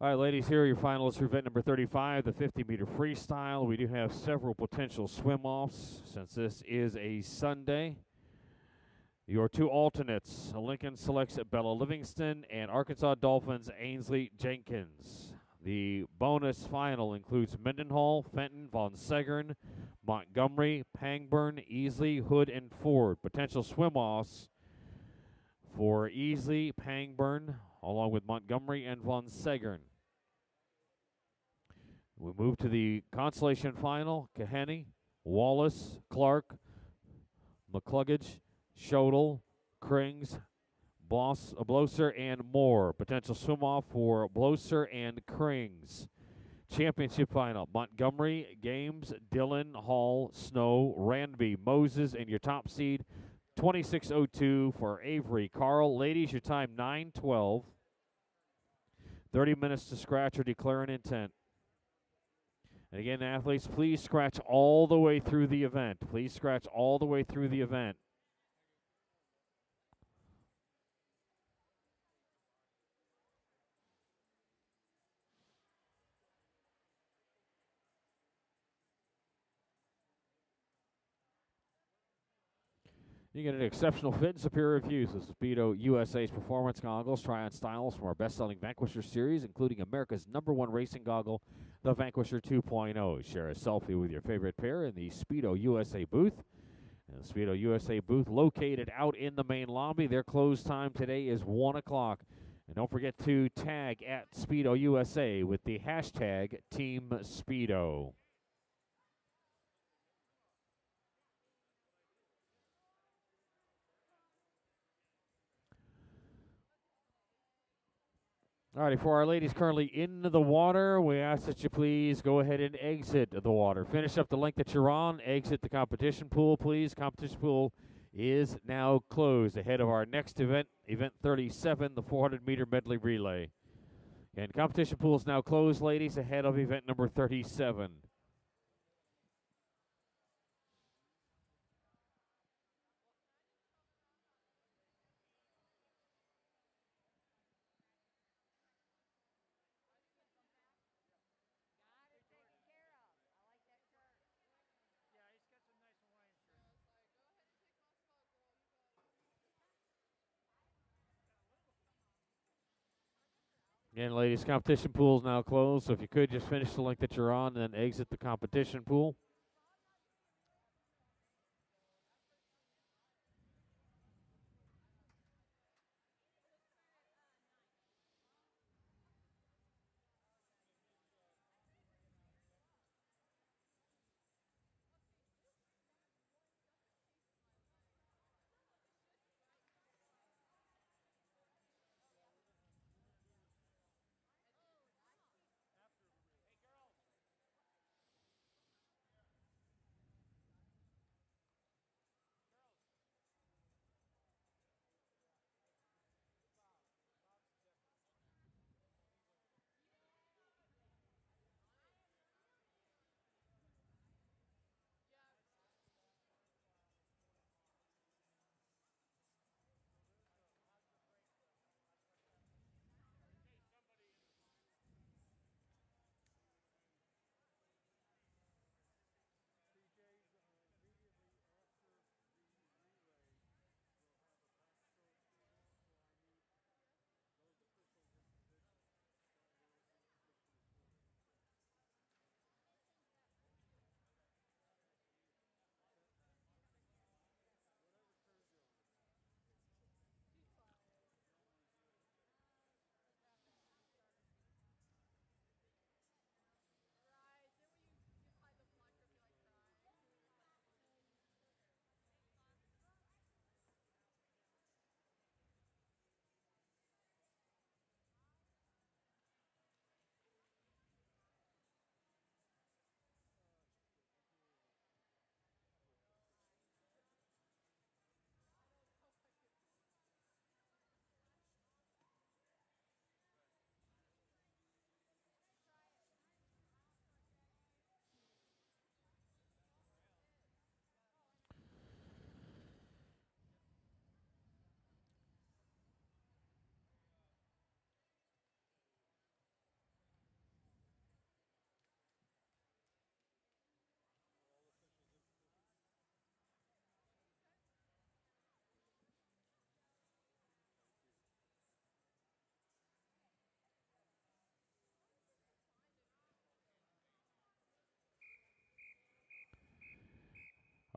All right, ladies, here are your finalists for event number 35, the 50-meter freestyle. We do have several potential swim-offs since this is a Sunday. Your two alternates, Lincoln selects Bella Livingston and Arkansas Dolphins Ainsley Jenkins. The bonus final includes Mendenhall, Fenton, Von Segern, Montgomery, Pangburn, Easley, Hood, and Ford. Potential swim-offs for Easley, Pangburn, along with Montgomery and Von Segern. We move to the consolation final. Kaheny, Wallace, Clark, McCluggage, Shodel, Krings, Blosser, and Moore. Potential swim-off for Blosser and Krings. Championship final, Montgomery, Games, Dillon, Hall, Snow, Ranby, Moses, and your top seed, 26:02 for Avery. Carl, ladies, your time 9:12. 30 minutes to scratch or declare an intent. And again, athletes, please scratch all the way through the event. Please scratch all the way through the event. You get an exceptional fit and superior reviews with Speedo USA's performance goggles. Try on styles from our best-selling Vanquisher series, including America's #1 racing goggle, the Vanquisher 2.0. Share a selfie with your favorite pair in the Speedo USA booth. And the Speedo USA booth located out in the main lobby. Their close time today is 1 o'clock. And don't forget to tag at Speedo USA with the hashtag Team Speedo. All righty, for our ladies currently in the water, we ask that you please go ahead and exit the water. Finish up the length that you're on, exit the competition pool, please. Competition pool is now closed ahead of our next event, event 37, the 400-meter medley relay. And competition pool is now closed, ladies, ahead of event number 37. Again, ladies, competition pool is now closed, so if you could just finish the length that you're on and then exit the competition pool.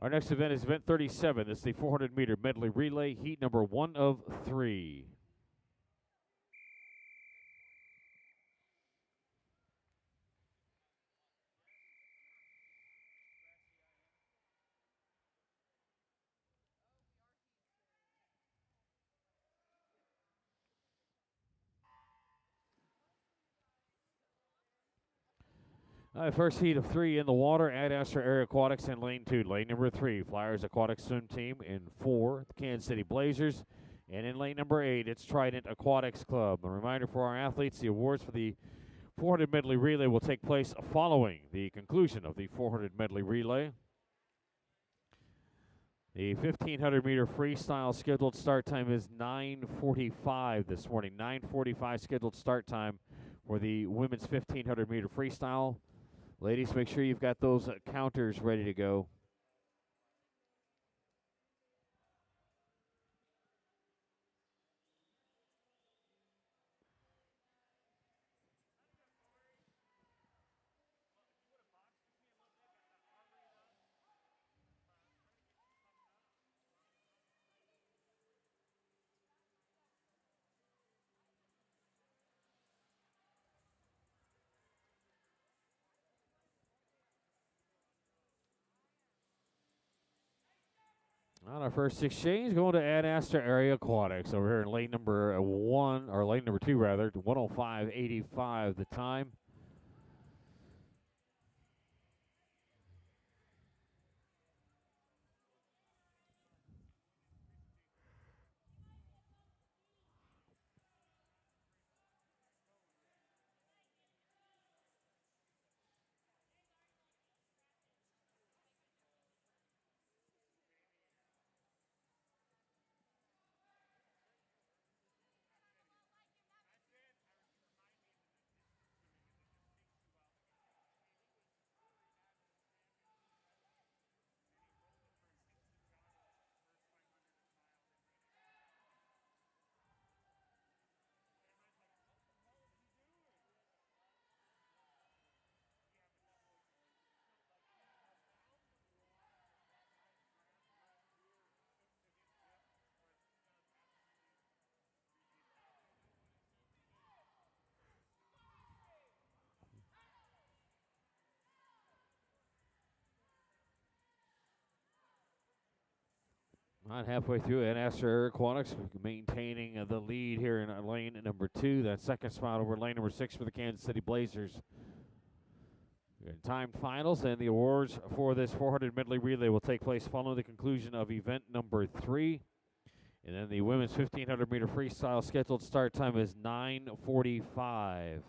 Our next event is event 37. This is the 400-meter medley relay, heat number 1 of 3. First heat of 3 in the water, Ad Astra Air Aquatics in lane 2. Lane number 3, Flyers Aquatic Swim Team. In 4, the Kansas City Blazers. And in lane number 8, it's Trident Aquatics Club. A reminder for our athletes, the awards for the 400 medley relay will take place following the conclusion of the 400 medley relay. The 1,500-meter freestyle scheduled start time is 9:45 this morning. 9:45 scheduled start time for the women's 1,500-meter freestyle. Ladies, make sure you've got those counters ready to go. On our first exchange, going to Ad Astra Area Aquatics over here in lane number 1, or lane number 2 rather, 105.85 the time. Not halfway through, Ad Astra Air Aquatics maintaining the lead here in lane number 2. That second spot over lane number 6 for the Kansas City Blazers. Timed finals and the awards for this 400 medley relay will take place following the conclusion of event number 3. And then the women's 1,500 meter freestyle scheduled start time is 9:45.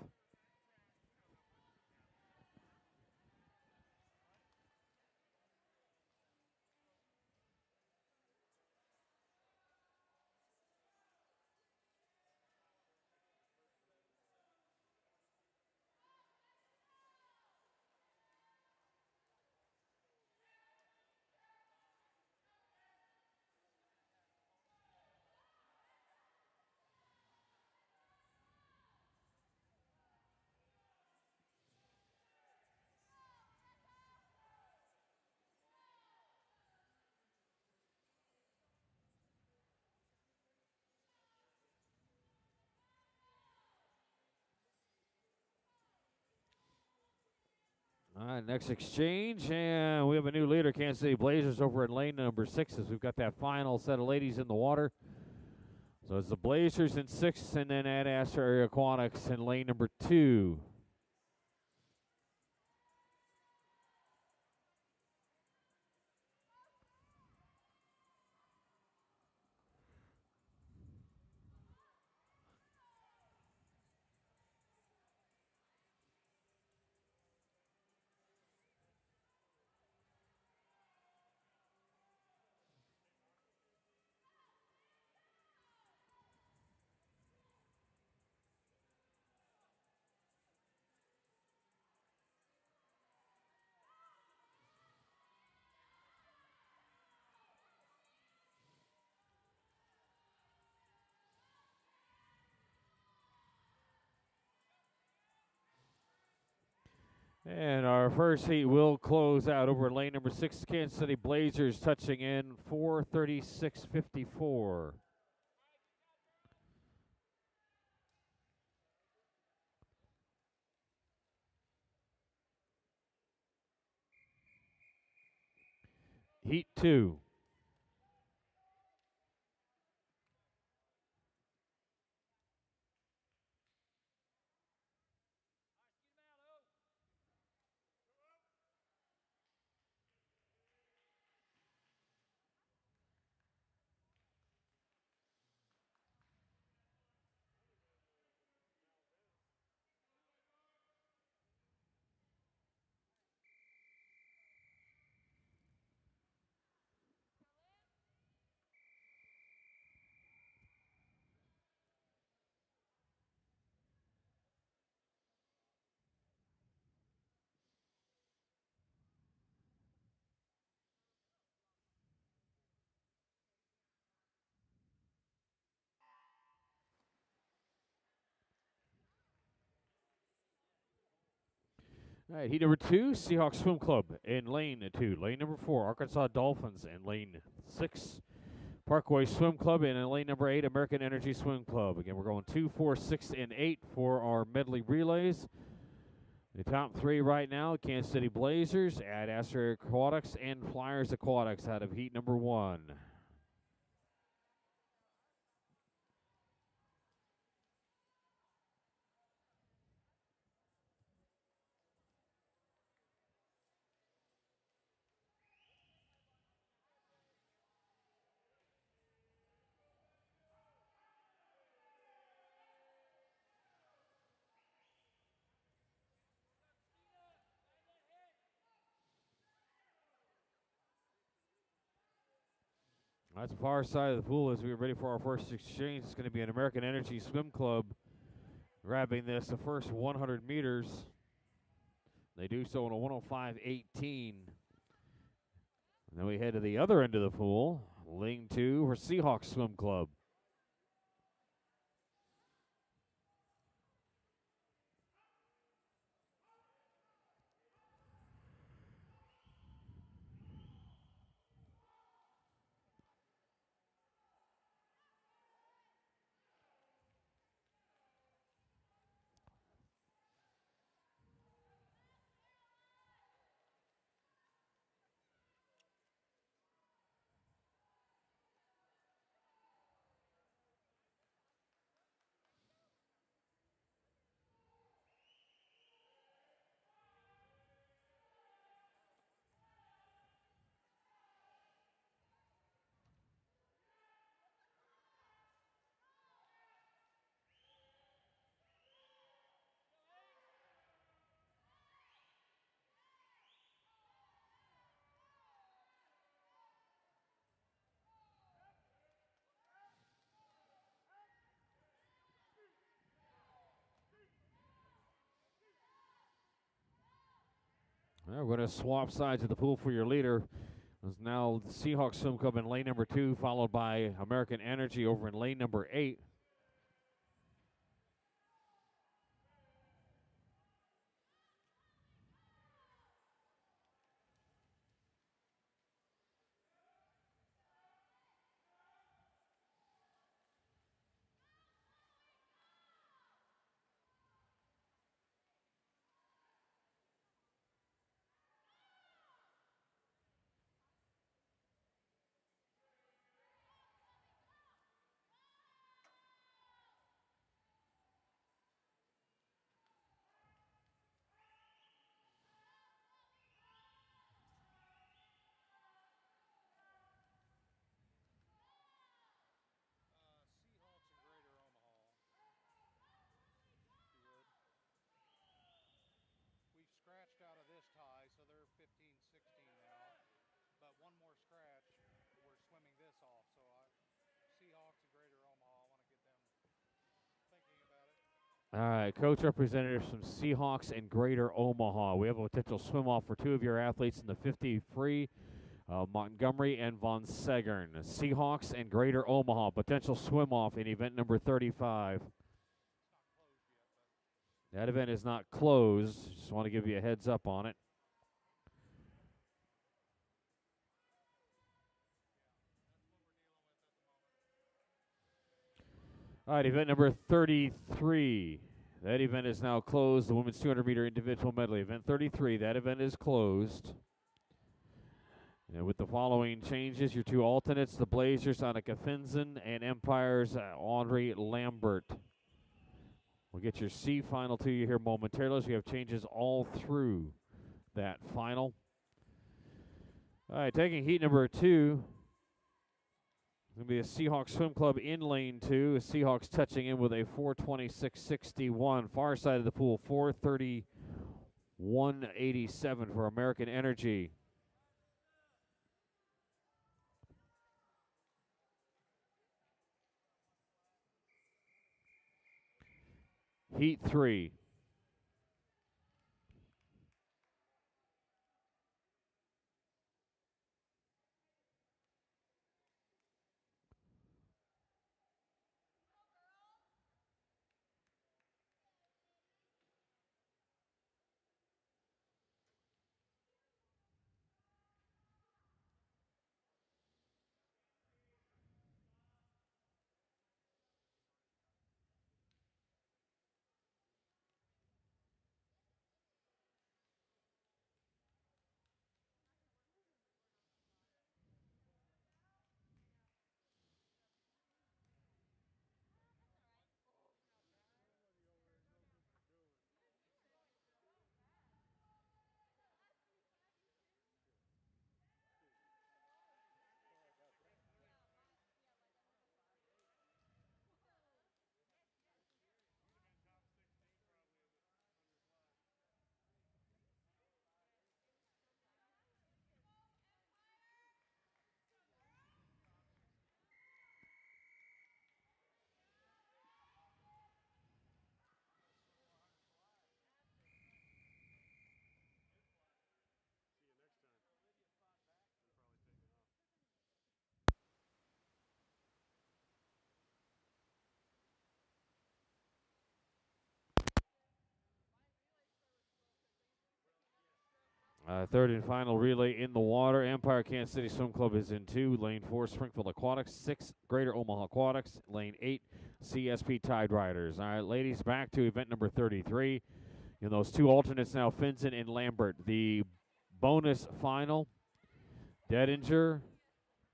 All right, next exchange, and we have a new leader, Kansas City Blazers, over in lane number 6 as we've got that final set of ladies in the water. So it's the Blazers in 6, and then Ad Astra Area Aquatics in lane number 2. And our first heat will close out over lane number 6, Kansas City Blazers touching in 4:36.54. Heat 2. All right, heat number 2, Seahawks Swim Club in lane 2. Lane number 4, Arkansas Dolphins in lane 6. Parkway Swim Club in lane number 8, American Energy Swim Club. Again, we're going 2, 4, 6, and 8 for our medley relays. The top 3 right now, Kansas City Blazers, Ad Astra Aquatics, and Flyers Aquatics out of heat number 1. That's the far side of the pool as we get ready for our first exchange. It's going to be an American Energy Swim Club grabbing this the first 100 meters. They do so in a 105.18. And then we head to the other end of the pool, lane 2 for Seahawks Swim Club. Well, we're going to swap sides of the pool for your leader. It's now the Seahawks Swim Club in lane number 2, followed by American Energy over in lane number 8. Scratched out of this tie, so they're 15-16 now. But one more scratch, we're swimming this off. So Seahawks and Greater Omaha, I want to get them thinking about it. All right, coach representatives from Seahawks and Greater Omaha. We have a potential swim off for 2 of your athletes in the 50 free, Montgomery and Von Segern. Seahawks and Greater Omaha, potential swim off in event number 35. That event is not closed. Just want to give you a heads up on it. All right, event number 33. That event is now closed. The women's 200-meter individual medley. Event 33, that event is closed. And with the following changes, your two alternates, the Blazers, Annika Finzen, and Empire's Audrey Lambert. We'll get your C final to you here momentarily. So we have changes all through that final. All right, taking heat number 2. It's going to be a Seahawks Swim Club in lane 2. Seahawks touching in with a 426.61. Far side of the pool, 431.87 for American Energy. Heat 3. Third and final relay in the water. Empire Kansas City Swim Club is in 2. Lane 4, Springfield Aquatics. 6, Greater Omaha Aquatics. Lane 8, CSP Tide Riders. All right, ladies, back to event number 33. In those two alternates now, Finzen and Lambert. The bonus final, Dedinger,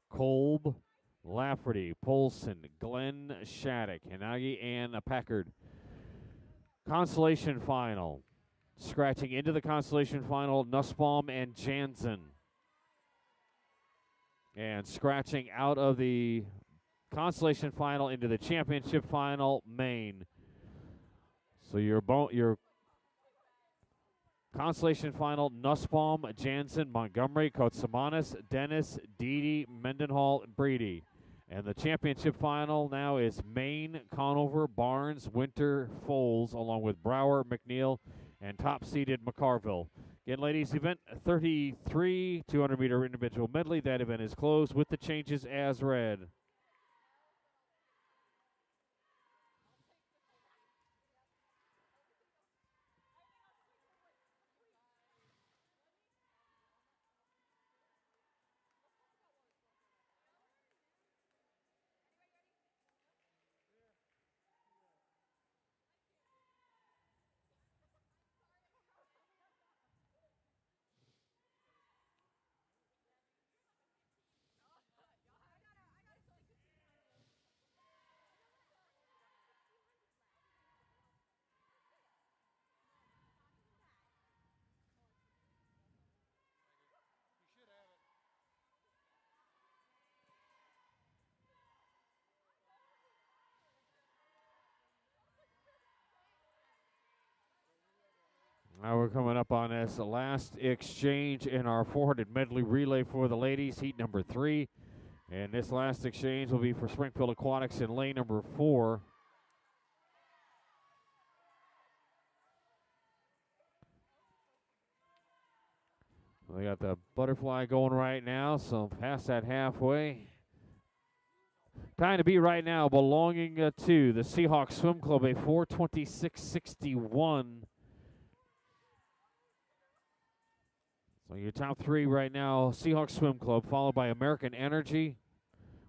Kolb, Lafferty, Polson, Glenn Shattuck, Hinagi, and Packard. Consolation final. Scratching into the consolation final, Nussbaum and Jansen. And scratching out of the consolation final into the championship final, Maine. So your consolation final, Nussbaum, Jansen, Montgomery, Kotsamanis, Dennis, Deedy, Mendenhall, and Breedy. And the championship final now is Maine, Conover, Barnes, Winter, Foles, along with Brower, McNeil, and top-seeded McCarville. Again, ladies, event 33, 200-meter individual medley. That event is closed with the changes as read. Now we're coming up on this last exchange in our 400 medley relay for the ladies, heat number 3. And this last exchange will be for Springfield Aquatics in lane number 4. We got the butterfly going right now, so past that halfway. Time to beat right now belonging to the Seahawks Swim Club, a 4:26.61. So your top three right now, Seahawks Swim Club, followed by American Energy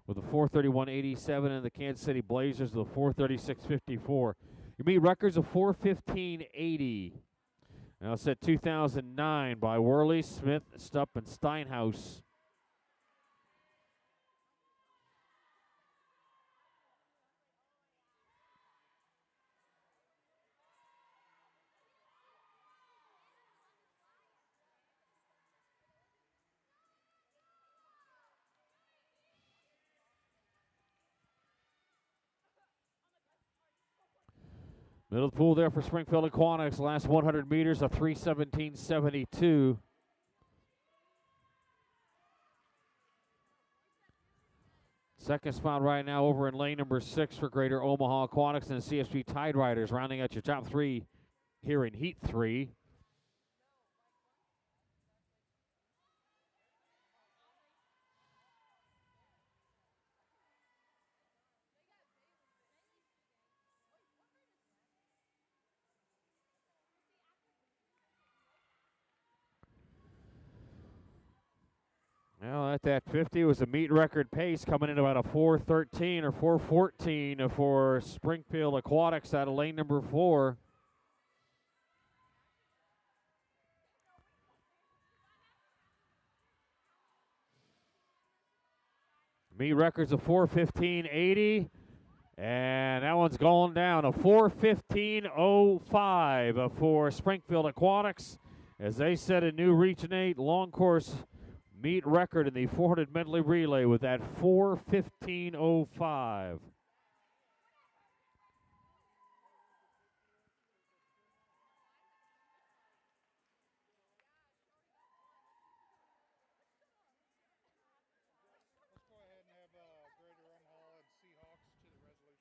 with a 4:31.87, and the Kansas City Blazers with a 4:36.54. Your meet records of 4:15.80. Now set 2009 by Worley, Smith, Stupp, and Steinhaus. Middle of the pool there for Springfield Aquatics. Last 100 meters of 3:17.72. Second spot right now over in lane number 6 for Greater Omaha Aquatics and the CSP Tide Riders, rounding out your top three here in Heat 3. Well, at that 50 was a meet record pace, coming in about a 4:13 or 4:14 for Springfield Aquatics out of lane number 4. Meet records of 4:15.80, and that one's going down, a 4:15.05 for Springfield Aquatics as they set a new Region 8 long course meet record in the 400 medley relay with that 4:15.05. Let's go ahead and have Greater Omaha and Seahawks to the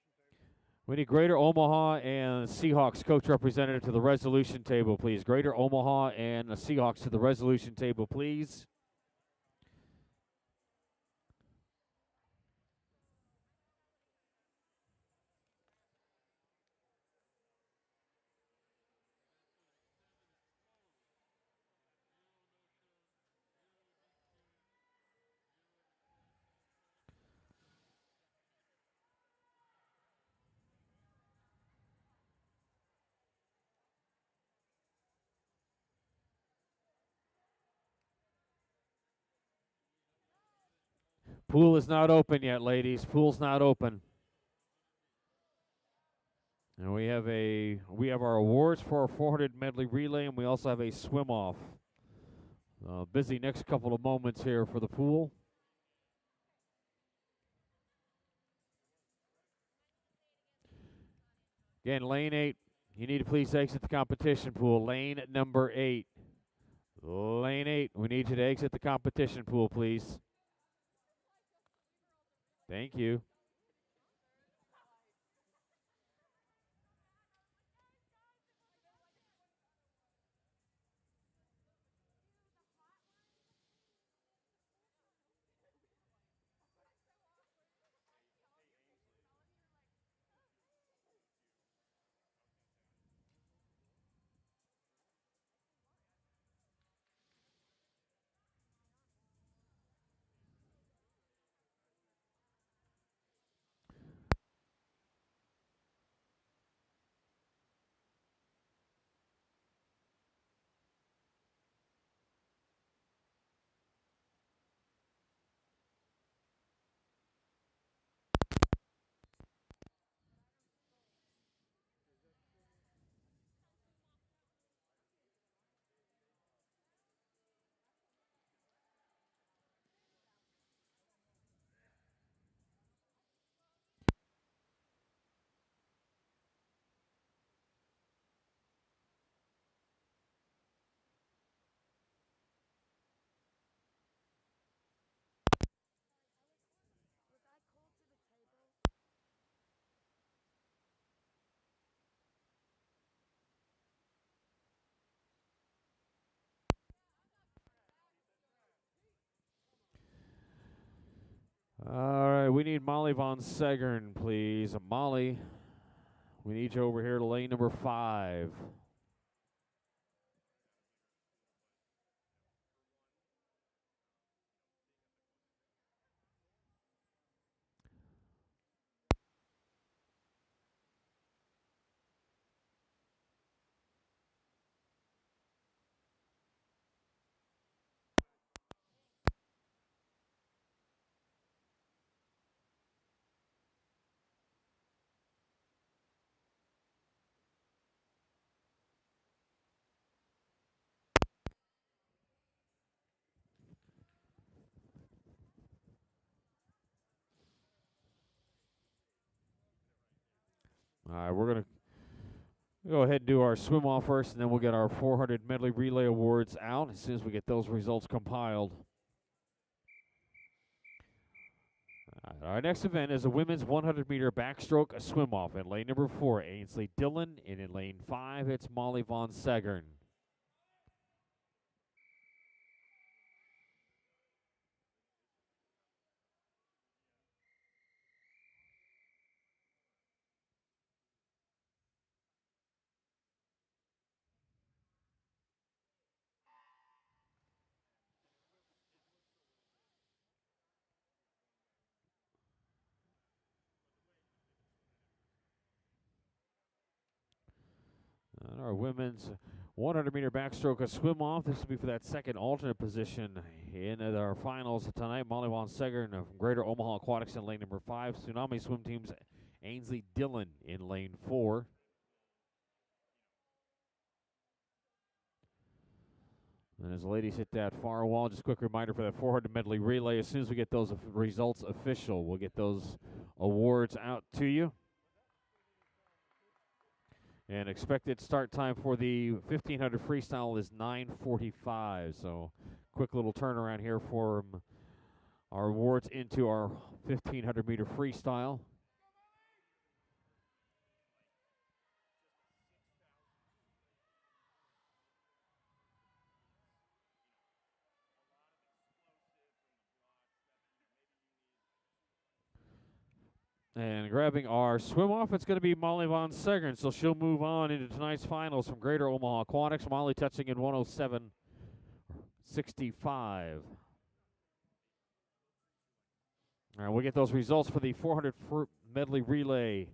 resolution table. We need Greater Omaha and Seahawks coach representative to the resolution table, please. Greater Omaha and the Seahawks to the resolution table, please. Pool is not open yet, ladies. Pool's not open. And we have our awards for our 400 medley relay, and we also have a swim off. Busy next couple of moments here for the pool. Again, lane 8. You need to please exit the competition pool. Lane number 8. Lane 8. We need you to exit the competition pool, please. Thank you. need Molly Von Segern, please. Molly, we need you over here to lane number 5. All right, we're going to go ahead and do our swim off first, and then we'll get our 400 medley relay awards out as soon as we get those results compiled. Our next event is a women's 100-meter backstroke swim off in lane number 4, Ainsley Dillon, and in lane 5, it's Molly Von Segern. Our women's 100-meter backstroke swim off. This will be for that second alternate position in our finals tonight. Molly Von Segern from Greater Omaha Aquatics in lane number 5. Tsunami swim teams Ainsley Dillon in lane 4. And as the ladies hit that far wall, just a quick reminder for that 400 medley relay. As soon as we get those results official, we'll get those awards out to you. And expected start time for the 1500 freestyle is 9:45. So quick little turnaround here for our awards into our 1500 meter freestyle. And grabbing our swim off, it's going to be Molly Von Segern. So she'll move on into tonight's finals from Greater Omaha Aquatics. Molly touching in 107.65. All right, we'll get those results for the 400 medley relay.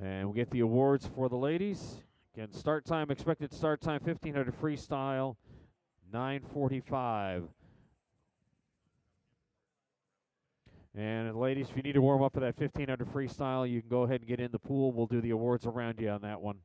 And we'll get the awards for the ladies. Again, start time, expected start time, 1500 freestyle, 9:45. And ladies, if you need to warm up for that 1500 freestyle, you can go ahead and get in the pool. We'll do the awards around you on that one.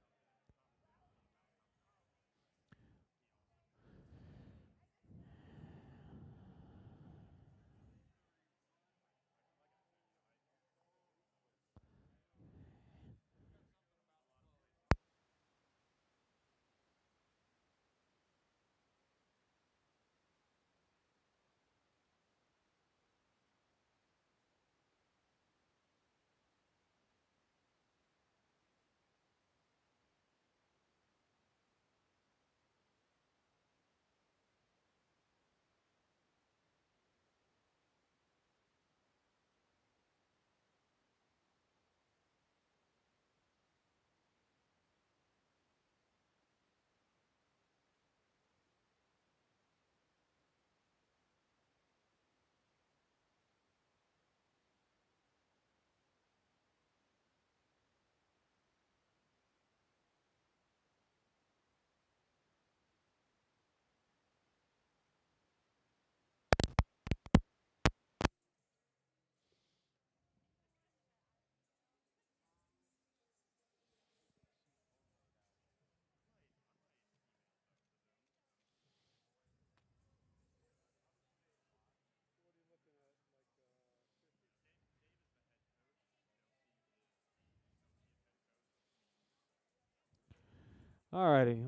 All righty.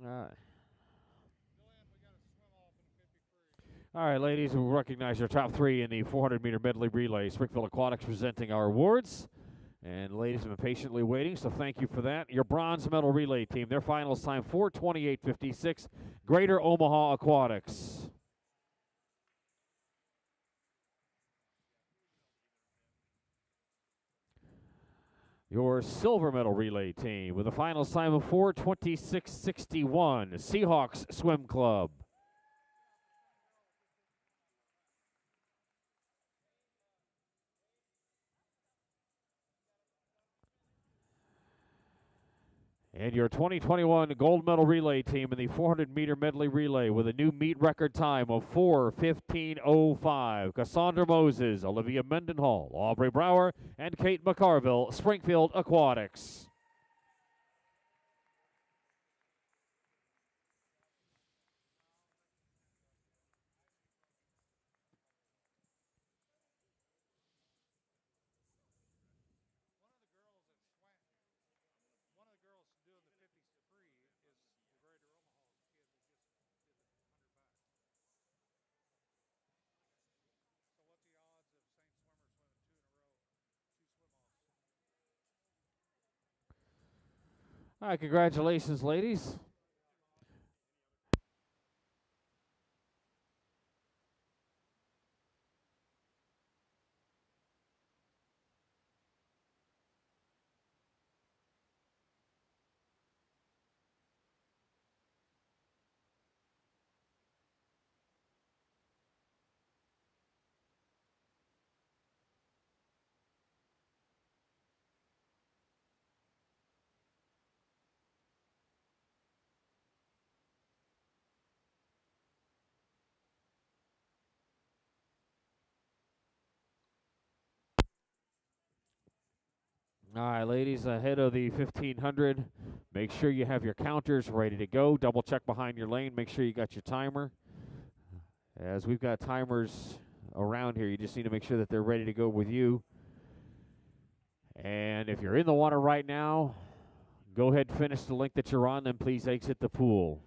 All right, ladies, we'll recognize your top 3 in the 400-meter medley relay. Springfield Aquatics presenting our awards. And ladies have been patiently waiting, so thank you for that. Your bronze medal relay team, their finals time, 4:28.56, Greater Omaha Aquatics. Your silver medal relay team with a finals time of 4:26.61, Seahawks Swim Club. And your 2021 gold medal relay team in the 400-meter medley relay with a new meet record time of 4:15.05. Cassandra Moses, Olivia Mendenhall, Aubrey Brower, and Kate McCarville, Springfield Aquatics. One of the girls doing the 50 free is the Greater Omaha kid that just did the 100 back. So what's the odds of same swimmer swimming two in a row, two swim offs? All right, congratulations, ladies. All right, ladies, ahead of the 1500, make sure you have your counters ready to go. Double check behind your lane. Make sure you got your timer. As we've got timers around here, you just need to make sure that they're ready to go with you. And if you're in the water right now, go ahead and finish the link that you're on, then please exit the pool.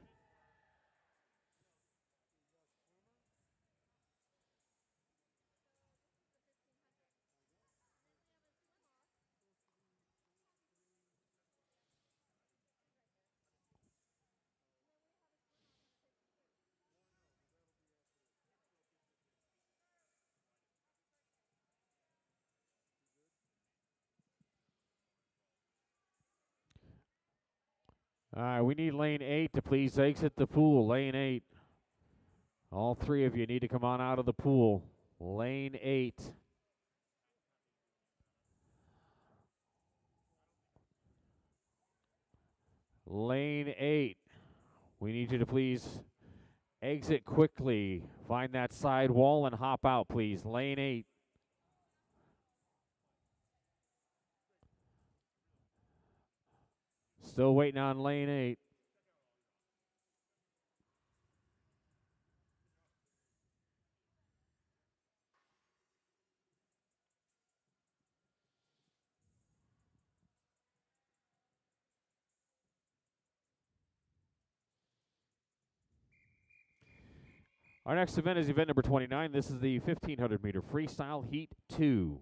All right, we need lane 8 to please exit the pool. Lane 8. All three of you need to come on out of the pool. Lane 8. Lane 8. We need you to please exit quickly. Find that side wall and hop out, please. Lane 8. Still waiting on lane 8. Our next event is event number 29. This is the 1500-meter freestyle heat 2.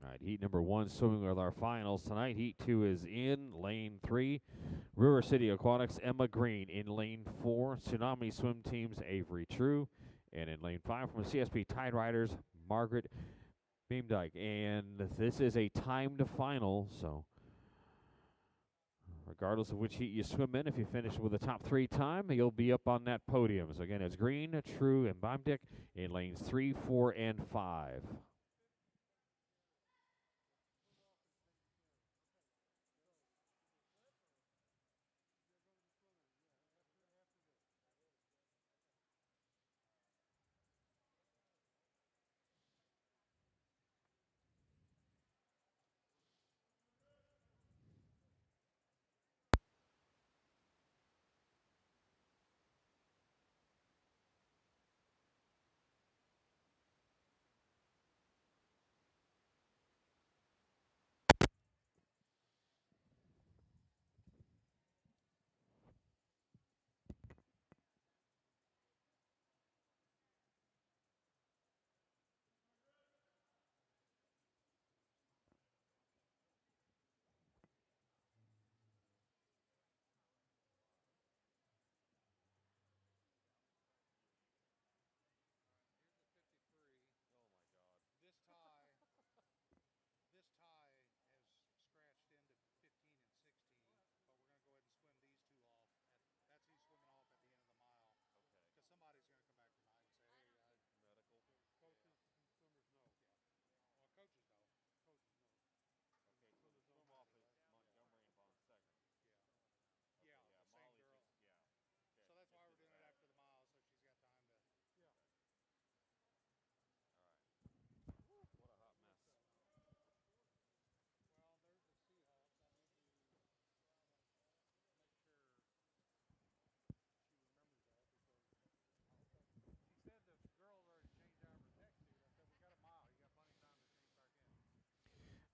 All right, heat number 1 swimming with our finals tonight. Heat 2 is in lane 3. River City Aquatics, Emma Green. In lane 4, Tsunami Swim Teams, Avery True. And in lane 5 from the CSP Tide Riders, Margaret Beamdyke. And this is a timed final, so regardless of which heat you swim in, if you finish with a top 3 time, you'll be up on that podium. So again, it's Green, True, and Beamdyke in lanes 3, 4, and 5.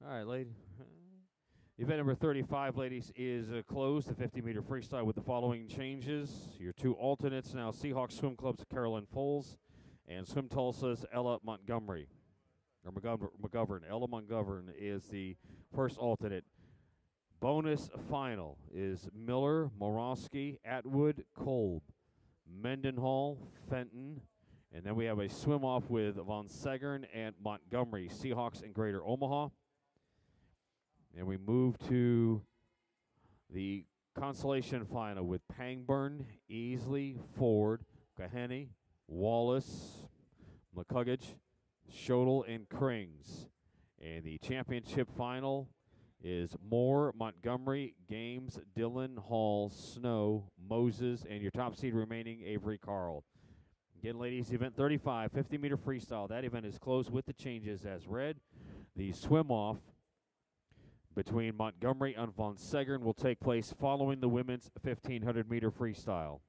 All right, lady. Event number 35, ladies, is closed. The 50-meter freestyle with the following changes. Your two alternates now: Seahawks Swim Club's Carolyn Foles and Swim Tulsa's Ella Montgomery. Or McGovern. Ella McGovern is the first alternate. Bonus final is Miller, Morosky, Atwood, Kolb, Mendenhall, Fenton. And then we have a swim off with Von Segern and Montgomery, Seahawks and Greater Omaha. And we move to the consolation final with Pangburn, Easley, Ford, Kaheny, Wallace, McCuggage, Shodel, and Krings. And the championship final is Moore, Montgomery, Games, Dillon, Hall, Snow, Moses, and your top seed remaining, Avery Carl. Again, ladies, event 35, 50-meter freestyle. That event is closed with the changes as read. The swim-off between Montgomery and Von Segern will take place following the women's 1,500-meter freestyle.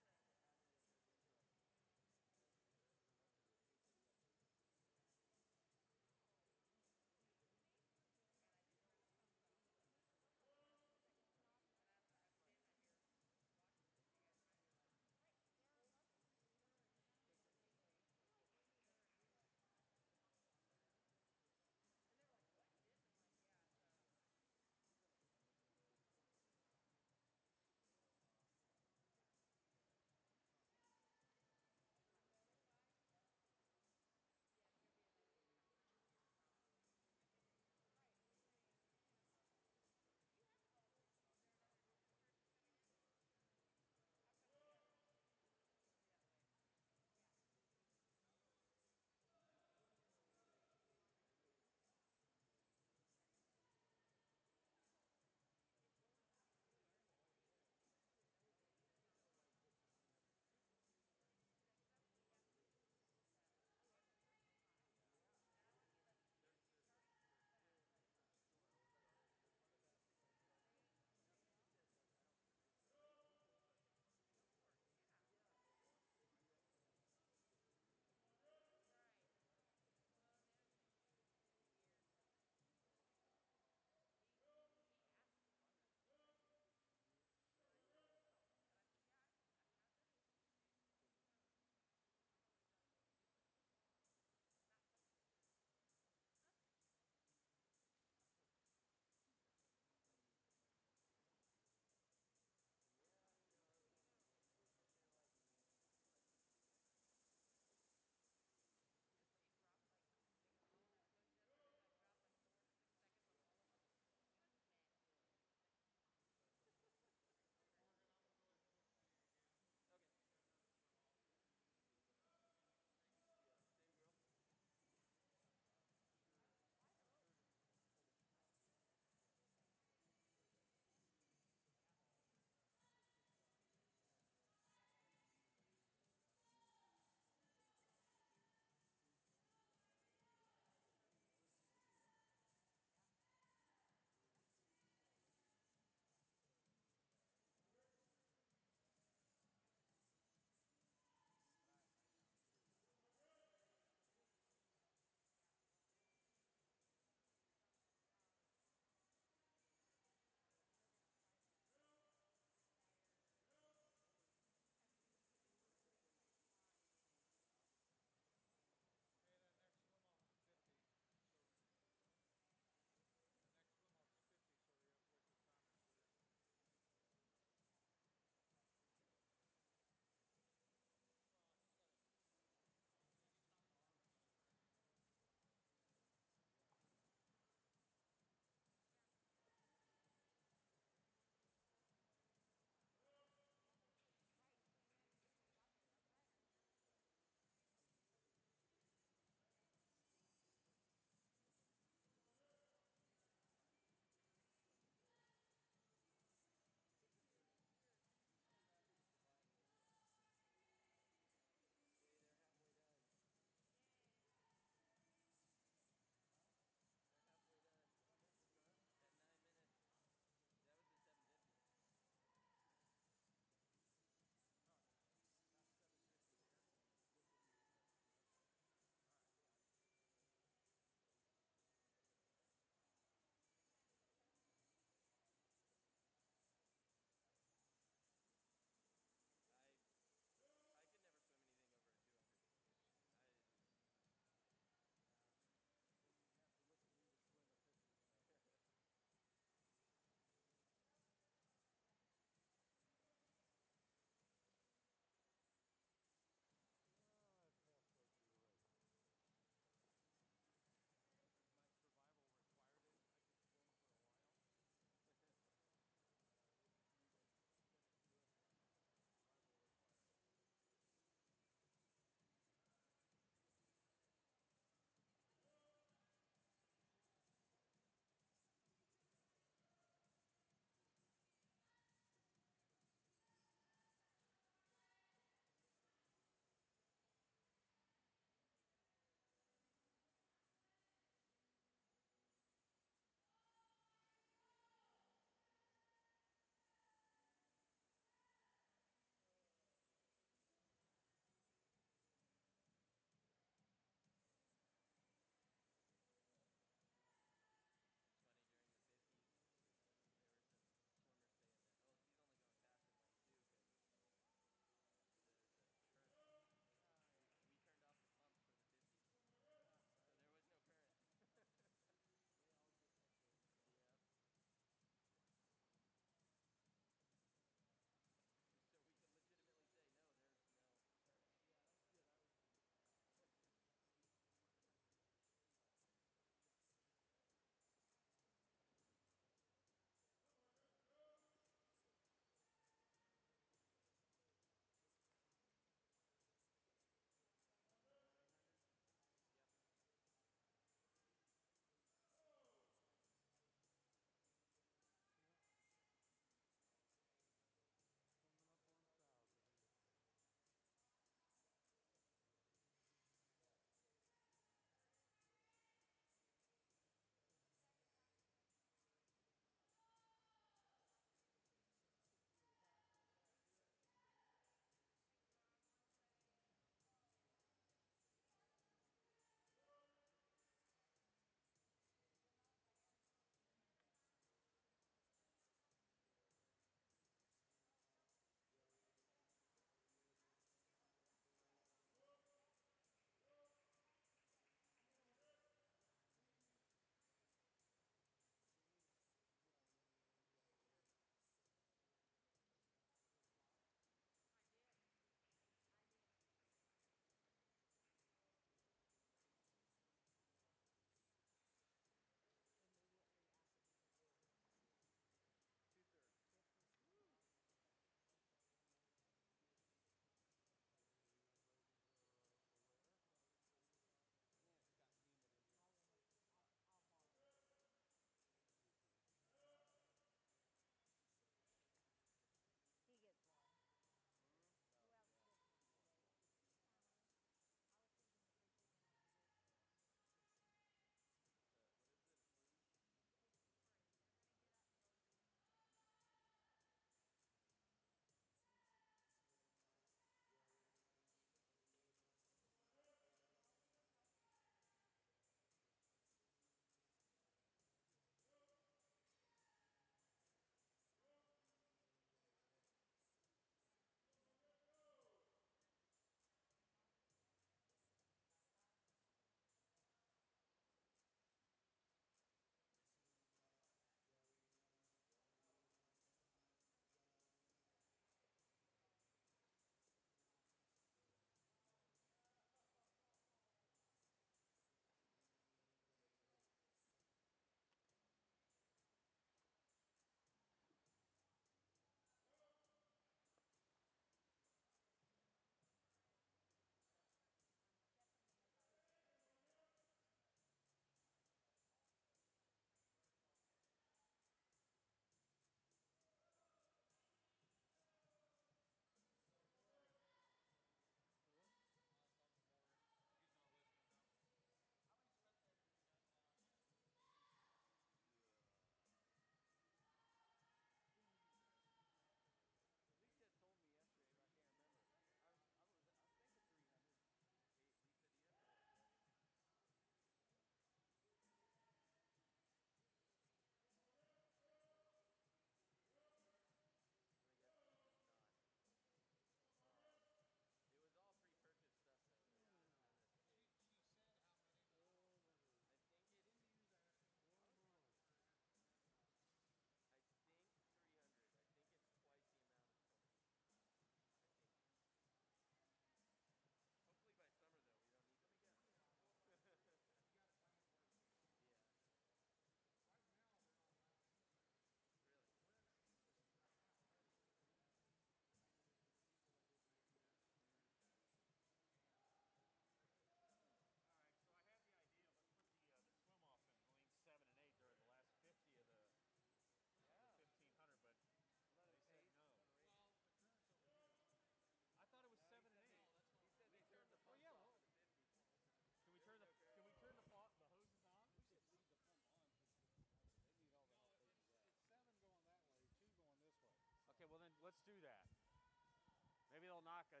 a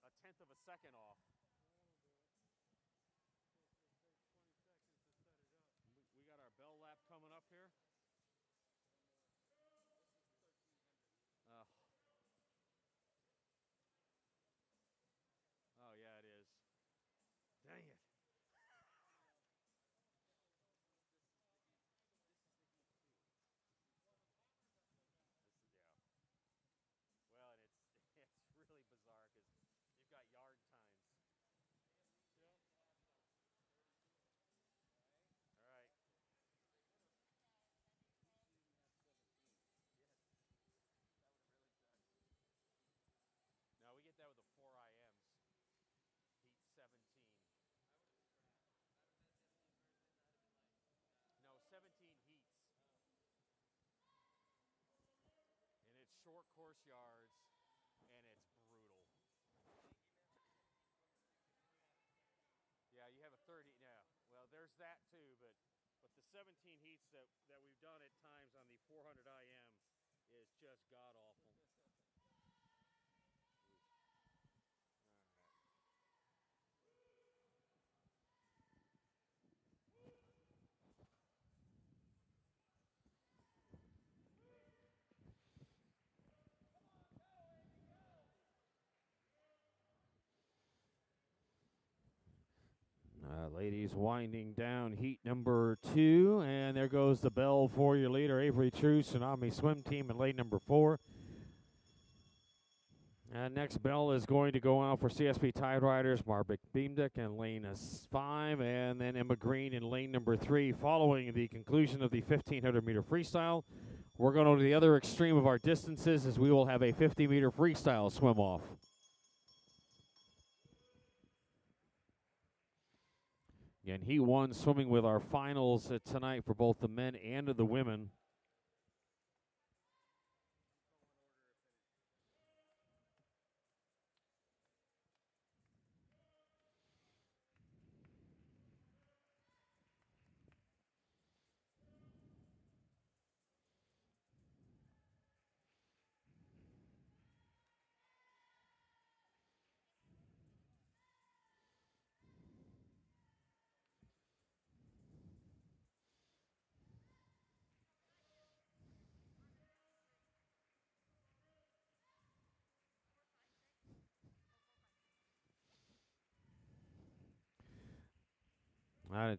a tenth of a second off. That'll do it. It'll take 20 seconds to set it up. We got our bell lap coming up here. Oh yeah, it is. Dang it. Well, and it's really bizarre because you've got yard times. Yep. All right. No, we get that with the 4 IMs. Heat 17. No, 17 heats. And it's short course yards, and it's brutal. Yeah, you have a 30. Yeah, well, there's that too, but the 17 heats that we've done at times on the 400 IM is just god awful. Ladies winding down heat number 2, and there goes the bell for your leader, Avery True, Tsunami Swim Team in lane number 4. And next bell is going to go out for CSP Tide Riders, Marvick Beamdick in lane 5, and then Emma Green in lane number 3. Following the conclusion of the 1,500-meter freestyle, we're going to the other extreme of our distances as we will have a 50-meter freestyle swim-off. Again, Heat 1 swimming with our finals tonight for both the men and the women.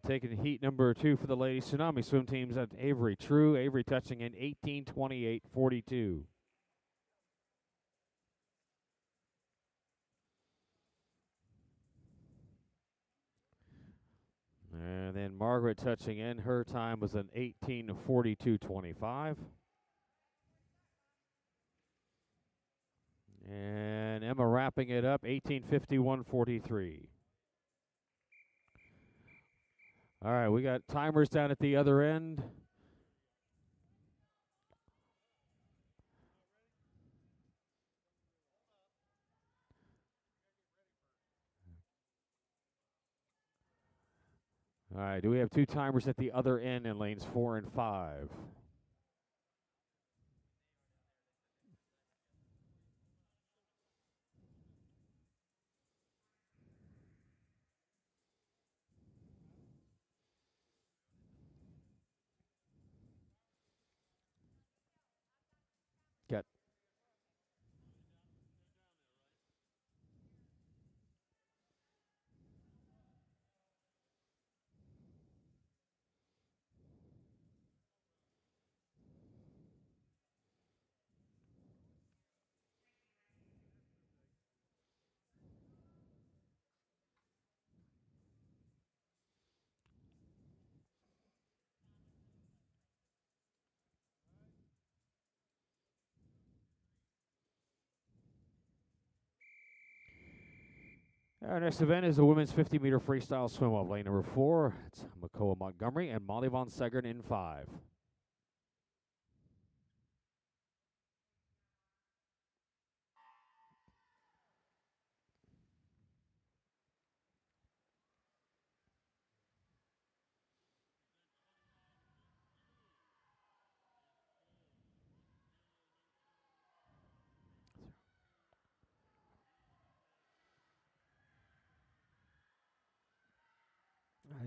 Taking heat number 2 for the ladies Tsunami swim teams at Avery True. Avery touching in 18:28.42. And then Margaret touching in. Her time was an 18:42.25. And Emma wrapping it up, 18:51.43. All right, we got timers down at the other end. All right, do we have 2 timers at the other end in lanes 4 and 5? Got Our next event is the women's 50-meter freestyle swim-off. Lane number 4, it's Makoa Montgomery and Molly Von Segern in 5.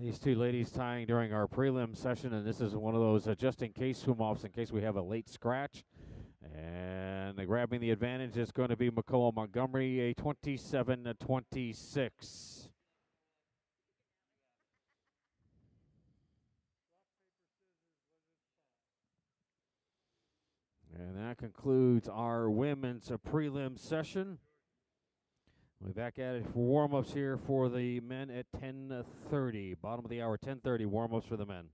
These two ladies tying during our prelim session, and this is one of those just-in-case swim-offs in case we have a late scratch. And grabbing the advantage is going to be McCullough Montgomery, a 27-26. And that concludes our women's prelim session. We'll be back at it for warm-ups here for the men at 10:30. Bottom of the hour, 10:30, warm-ups for the men.